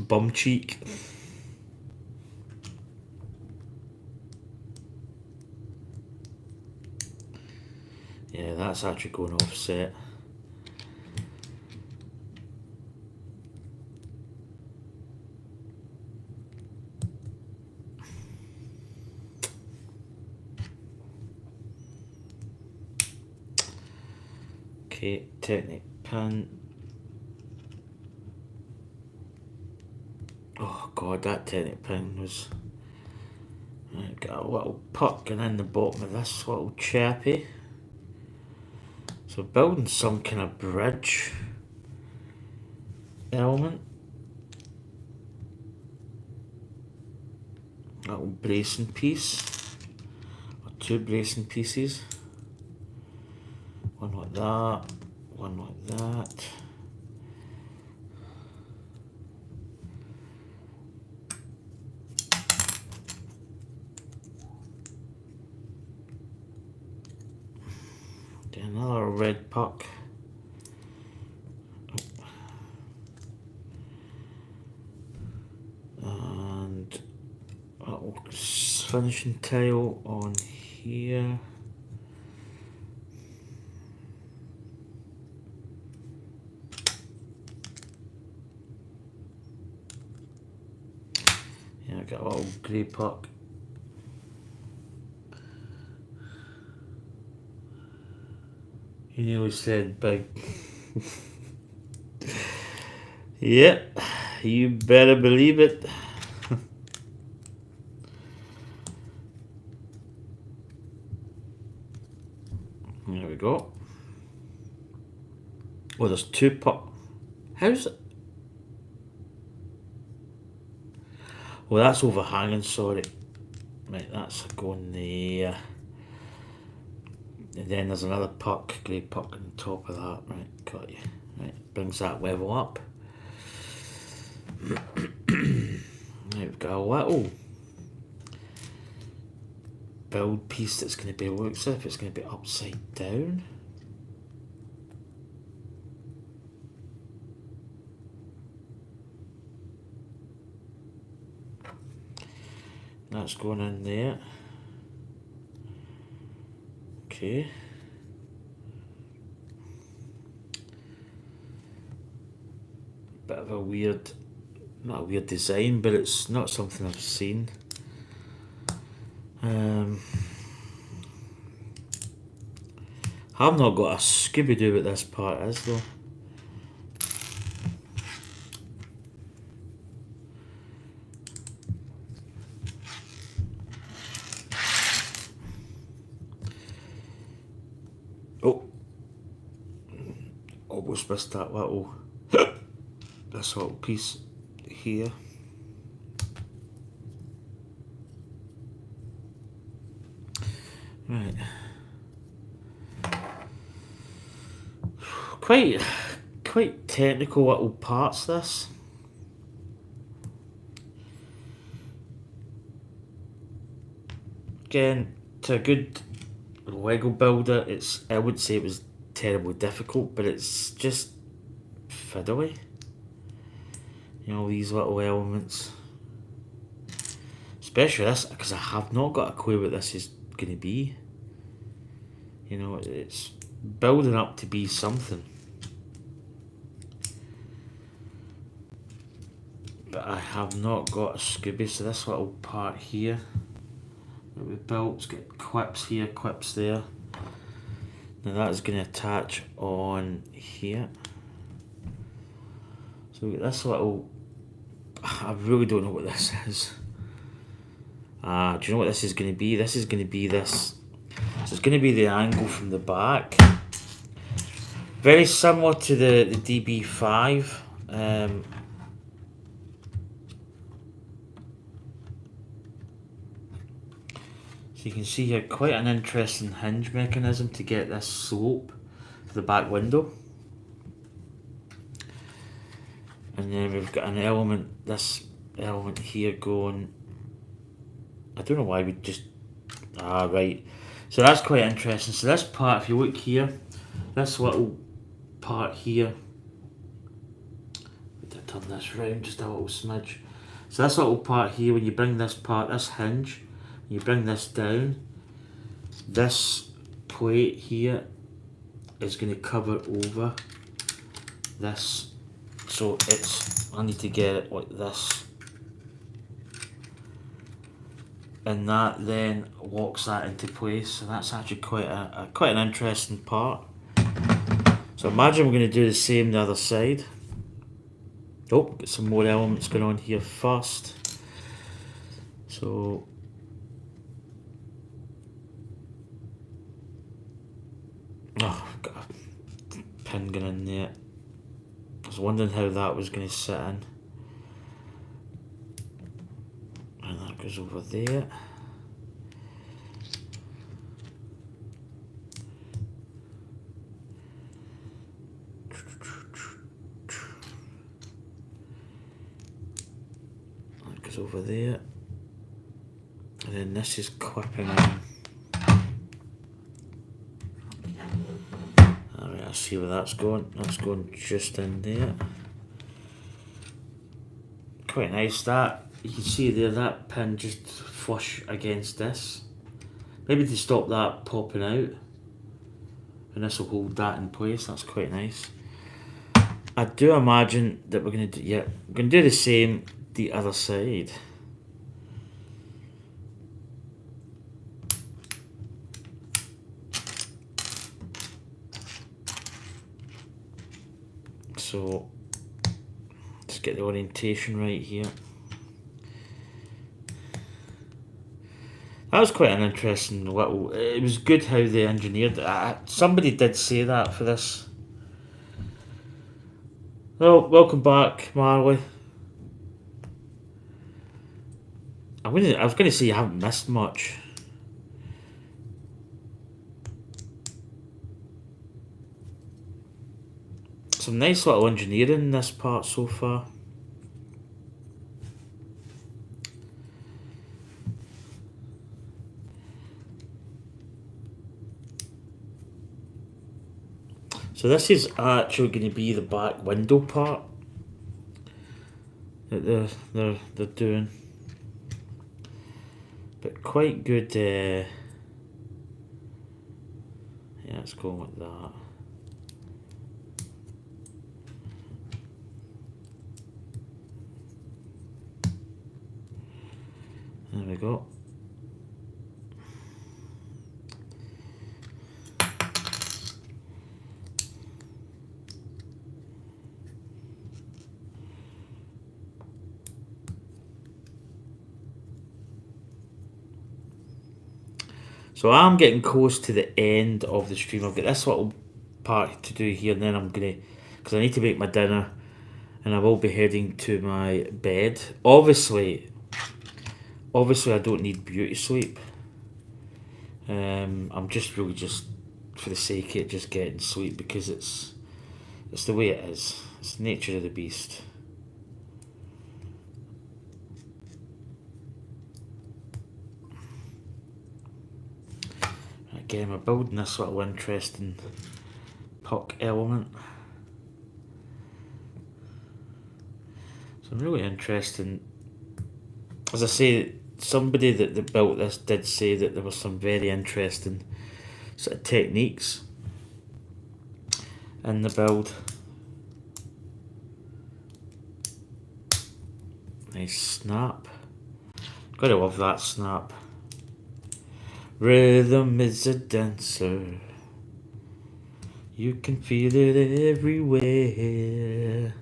bum cheek. Yeah, that's actually going offset. Okay, Technic pin. Oh god, that Technic pin was... Right, got a little puck going in the bottom of this little chappy. So building some kind of bridge element. Little bracing piece. Or two bracing pieces. One like that, one like that. Then another red puck. And a little finishing tile on here. Yeah, I got a little grey puck. He nearly said big. Yep, you better believe it. There we go. Oh, there's two puck. How's it? Oh, that's overhanging, sorry. Right, that's going there. And then there's another puck, grey puck on top of that. Right, got you. Right, brings that level up. Right, we've got a little build piece that's going to be, looks as if it's going to be upside down. That's going in there. Okay. Bit of a weird, not a weird design, but it's not something I've seen. I've not got a Scooby-Doo what this part is though. Oh, almost missed that little, this little piece here. Right. Quite technical little parts this. Again, to a good Lego builder, I wouldn't say it was terribly difficult, but it's just fiddly. You know, these little elements. Especially this, because I have not got a clue what this is going to be. You know, it's building up to be something. But I have not got a Scooby, so this little part here that we built, it's got clips here, clips there. Now that is going to attach on here. So we got this little, I really don't know what this is. Do you know what this is going to be? This is going to be this. So it's going to be the angle from the back. Very similar to the DB5. So you can see here quite an interesting hinge mechanism to get this slope for the back window. And then we've got an element, this element here going, I don't know why we just, right. So that's quite interesting. So this part, if you look here, this little part here, turn this round just a little smidge. So this little part here, when you bring this part, this hinge, you bring this down, this plate here is going to cover over this. So it's, I need to get it like this. And that then locks that into place. So that's actually quite an interesting part. So imagine we're going to do the same the other side. Oh, got some more elements going on here first. So I've got a pin going in there. I was wondering how that was going to sit in. And that goes over there. That goes over there. And then this is clipping in. Alright, I see where that's going. That's going just in there. Quite nice that. You can see there that pin just flush against this. Maybe to stop that popping out. And this will hold that in place. That's quite nice. I do imagine that we're going to do, we're going to do the same the other side. So just get the orientation right here. That was quite an interesting little, it was good how they engineered it. Somebody did say that for this. Well, welcome back, Marley. I was going to say you haven't missed much. Some nice little engineering in this part so far. So this is actually going to be the back window part that they're doing, but quite good. Yeah, let's go with that. There we go. So I'm getting close to the end of the stream. I've got this little part to do here, and then I'm gonna, because I need to make my dinner, and I will be heading to my bed. Obviously I don't need beauty sleep. I'm just really just for the sake of it, just getting sleep, because it's the way it is. It's the nature of the beast. Again, we're building this little interesting puck element. So I'm really interested. As I say, somebody that built this did say that there was some very interesting sort of techniques in the build. Nice snap. Gotta love that snap. Rhythm is a dancer. You can feel it everywhere.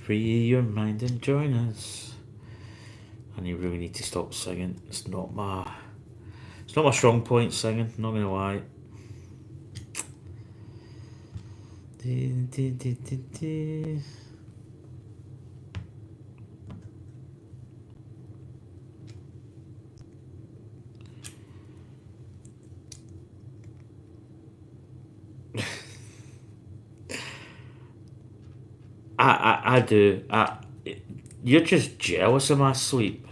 Free your mind and join us. And you really need to stop singing. It's not my strong point, singing, not gonna lie. I do. You're just jealous of my sleep.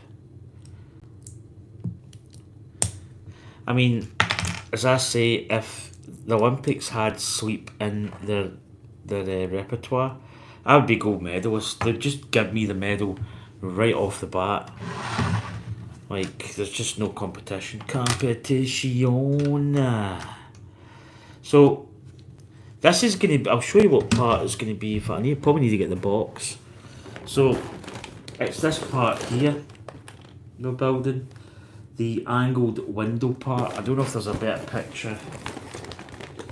I mean, as I say, if the Olympics had sleep in their repertoire, I would be gold medalist. They'd just give me the medal right off the bat. Like, there's just no competition. Competition. So, this is going to be... I'll show you what part it's going to be. Probably need to get the box. So, it's this part here. We're building. The angled window part. I don't know if there's a better picture.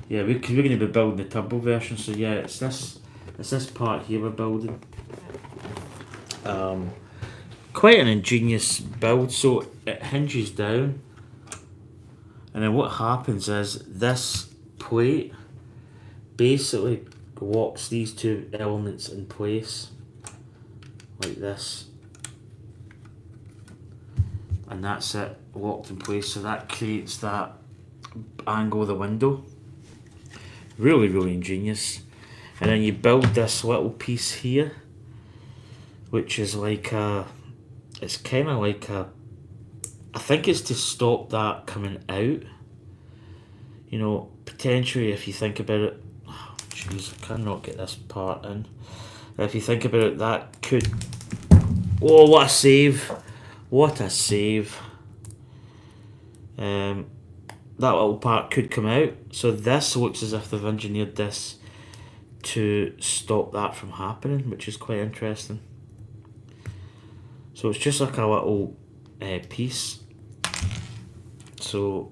Yeah, because we're going to be building the turbo version. So yeah, it's this part here we're building. Quite an ingenious build. So it hinges down, and then what happens is this plate basically locks these two elements in place like this. And that's it, locked in place. So that creates that angle of the window. Really, really ingenious. And then you build this little piece here, which is like it's kind of like I think it's to stop that coming out. You know, potentially if you think about it, oh, jeez, I cannot get this part in. If you think about it, that could, oh, what a save. What a save. That little part could come out. So this looks as if they've engineered this to stop that from happening, which is quite interesting. So it's just like a little piece. So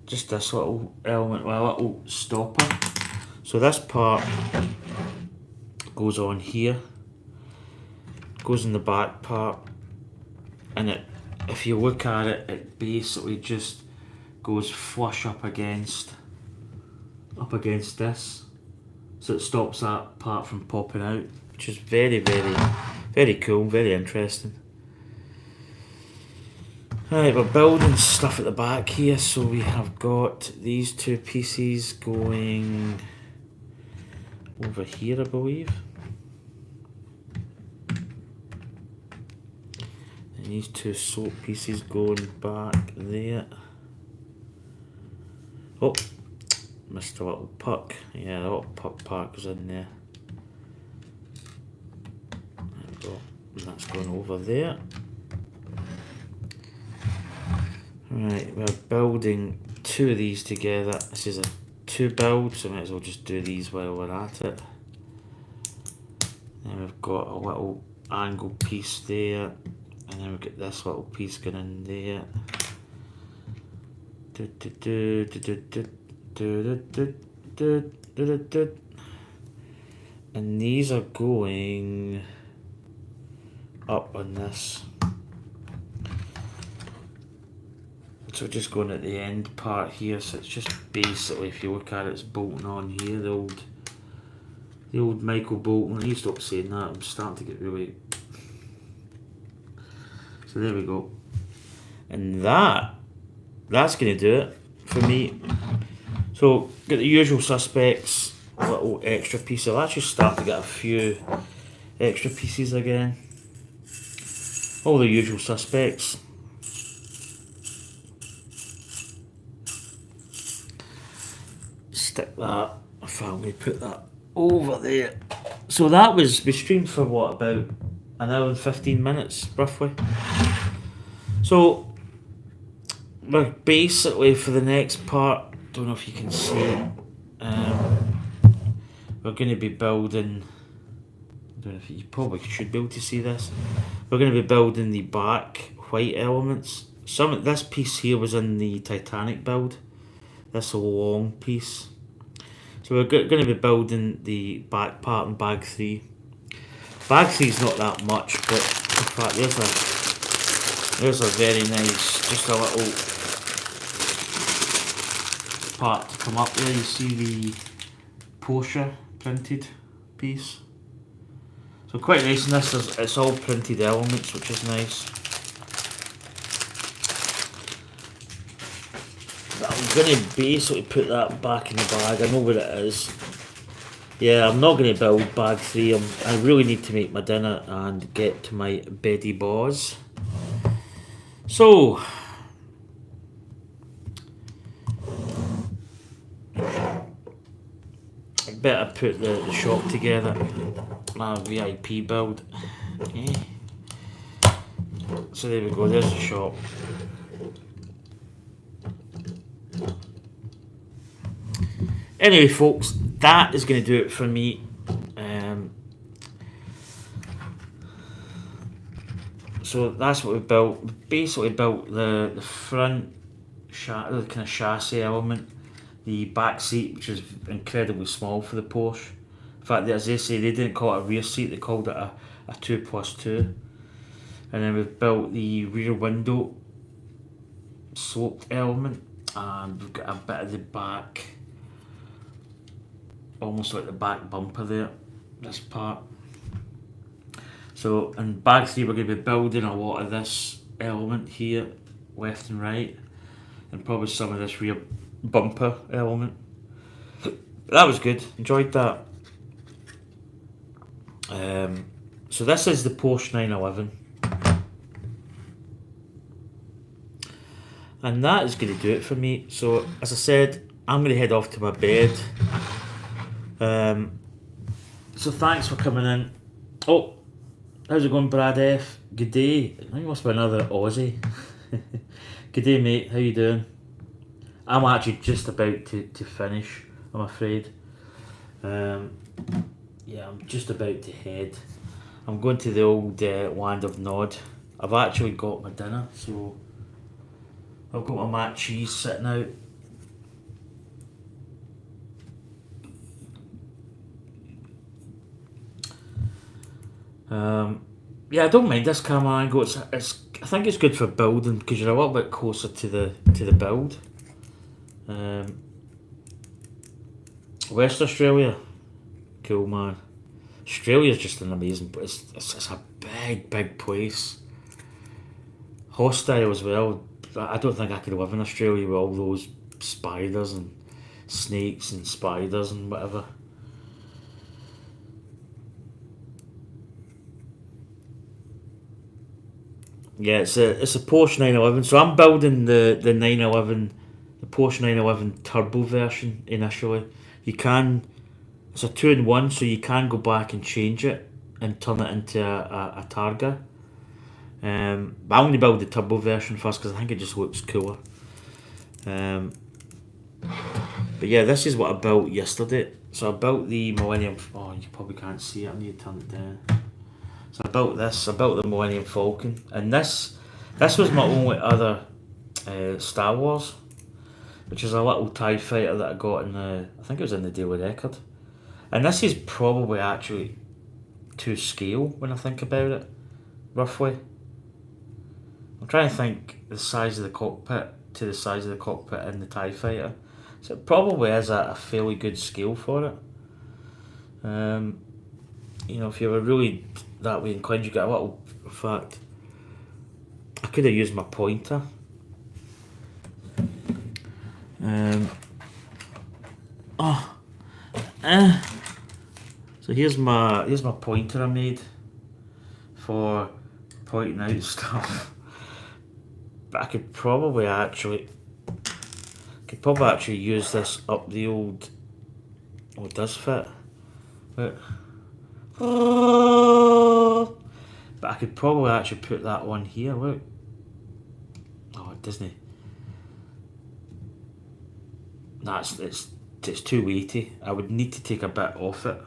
just this little element with a little stopper. So this part goes on here. Goes in the back part, and it, if you look at it, it basically just goes flush up against this, so it stops that part from popping out, which is very, very, very cool, very interesting. Alright, we're building stuff at the back here, so we have got these two pieces going over here, I believe. These two soap pieces going back there. Oh, missed a little puck. Yeah, the little puck part goes in there. There we go. And that's going over there. Right, we're building two of these together. This is a two build, so might as well just do these while we're at it. Then we've got a little angle piece there. And then we get this little piece going in there. And these are going up on this. So just going at the end part here. So it's just basically, if you look at it, it's bolting on here. The old Michael Bolton. You stop saying that. I'm starting to get really. So there we go, and that's going to do it for me. So got the usual suspects, little extra piece. I'll actually start to get a few extra pieces again. All the usual suspects. Stick that, if I'm going to put that over there. So that was, we streamed for what, about an hour and 15 minutes, roughly. So, we're basically, for the next part, don't know if you can see it, we're going to be building, I don't know if you probably should be able to see this, we're going to be building the back white elements. This piece here was in the Titanic build, this long piece. So we're going to be building the back part in bag 3. Bag 3 is not that much, but in fact there's a very nice, just a little part to come up there. You see the Porsche printed piece. So quite nice, and this is, it's all printed elements, which is nice. But I'm going to basically put that back in the bag. I know where it is. Yeah, I'm not going to build bag 3. I really need to make my dinner and get to my beddy boss. So, I better put the shop together. My VIP build. Okay. So there we go, there's the shop. Anyway, folks, that is going to do it for me. So that's what we built. We basically built the front, the kind of chassis element, the back seat, which is incredibly small for the Porsche. In fact, as they say, they didn't call it a rear seat; they called it a 2+2. And then we've built the rear window sloped element, and we've got a bit of the back, almost like the back bumper there. This part. So in bag 3 we're going to be building a lot of this element here, left and right, and probably some of this rear bumper element. But that was good, enjoyed that. So this is the Porsche 911. And that is going to do it for me. So as I said, I'm going to head off to my bed. So thanks for coming in. Oh, how's it going, Brad F? Good day. I think you must be another Aussie. Good day, mate. How you doing? I'm actually just about to finish, I'm afraid. Yeah, I'm just about to head. I'm going to the old land of Nod. I've actually got my dinner, so I've got my mac cheese sitting out. Yeah, I don't mind this camera angle. It's I think it's good for building because you're a little bit closer to the build. West Australia, cool man. Australia's just an amazing place. It's a big place. Hostile as well. I don't think I could live in Australia with all those spiders and snakes and spiders and whatever. Yeah, it's a Porsche 911. So I'm building the 911, the Porsche 911 turbo version initially. You can, it's a 2-in-1, so you can go back and change it and turn it into a Targa. But I'm going to build the turbo version first because I think it just looks cooler. But yeah, this is what I built yesterday. So I built the Millennium. Oh, you probably can't see it. I need to turn it down. So I built this. I built the Millennium Falcon, and this was my only other Star Wars, which is a little TIE fighter that I got in the. I think it was in the Daily Record, and this is probably actually to scale when I think about it, roughly. I'm trying to think the size of the cockpit to the size of the cockpit in the TIE fighter, so it probably is a fairly good scale for it. You know, if you were really that way inclined, you get a little. In fact, I could have used my pointer. So here's my pointer I made for pointing out stuff. But I could probably actually use this up the old. Oh, it does fit. But I could probably actually put that one here. Look. Oh, Disney. That's it's too weighty. I would need to take a bit off it.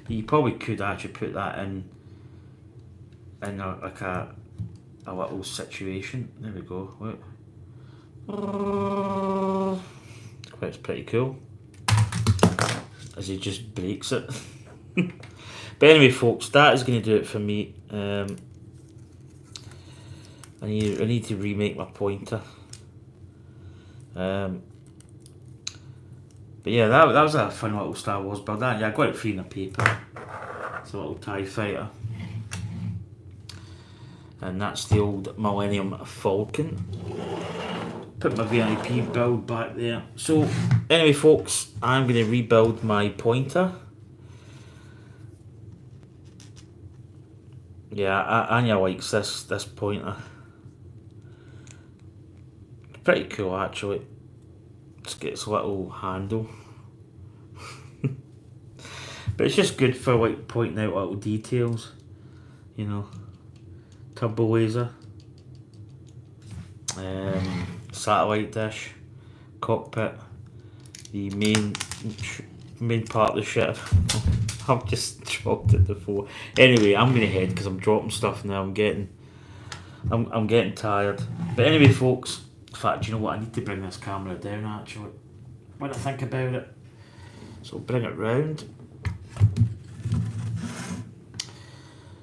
You probably could actually put that in like a little situation. There we go. Look. It's pretty cool. As he just breaks it. But anyway, folks, that is going to do it for me. I need to remake my pointer. But yeah, that was a fun little Star Wars build. Yeah, I got it free in a paper. It's a little TIE fighter. And that's the old Millennium Falcon. put my VIP build back there. So anyway folks, I'm going to rebuild my pointer. Yeah, Anya likes this pointer. Pretty cool actually. It's got its little handle. But it's just good for like pointing out little details, you know. Turbo laser, satellite dish, cockpit, the main part of the ship. I've just dropped it before. Anyway, I'm gonna head because I'm dropping stuff now. I'm getting tired. But anyway, folks. In fact, you know what? I need to bring this camera down actually. When I think about it, so bring it round.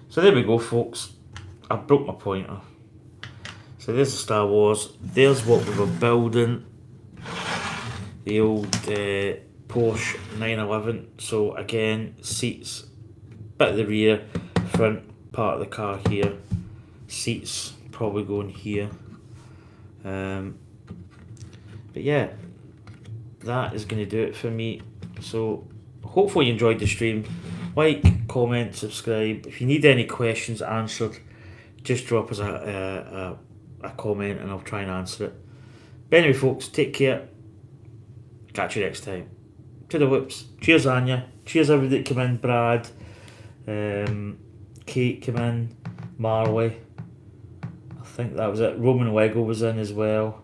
So there we go, folks. I broke my pointer. So there's the Star Wars. There's what we were building. The old Porsche 911. So again, seats, bit of the rear, front part of the car here. Seats probably going here. But yeah, that is going to do it for me. So hopefully you enjoyed the stream. Like, comment, subscribe. If you need any questions answered, just drop us a comment and I'll try and answer it. But anyway folks, take care. Catch you next time. To the whips. Cheers Anya. Cheers everybody that came in. Brad, Kate came in, Marley. I think that was it. Roman Lego was in as well.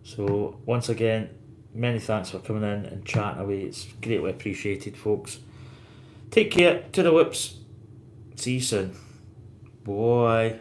So once again, many thanks for coming in and chatting away. It's greatly appreciated folks. Take care. To the whips. See you soon. Bye.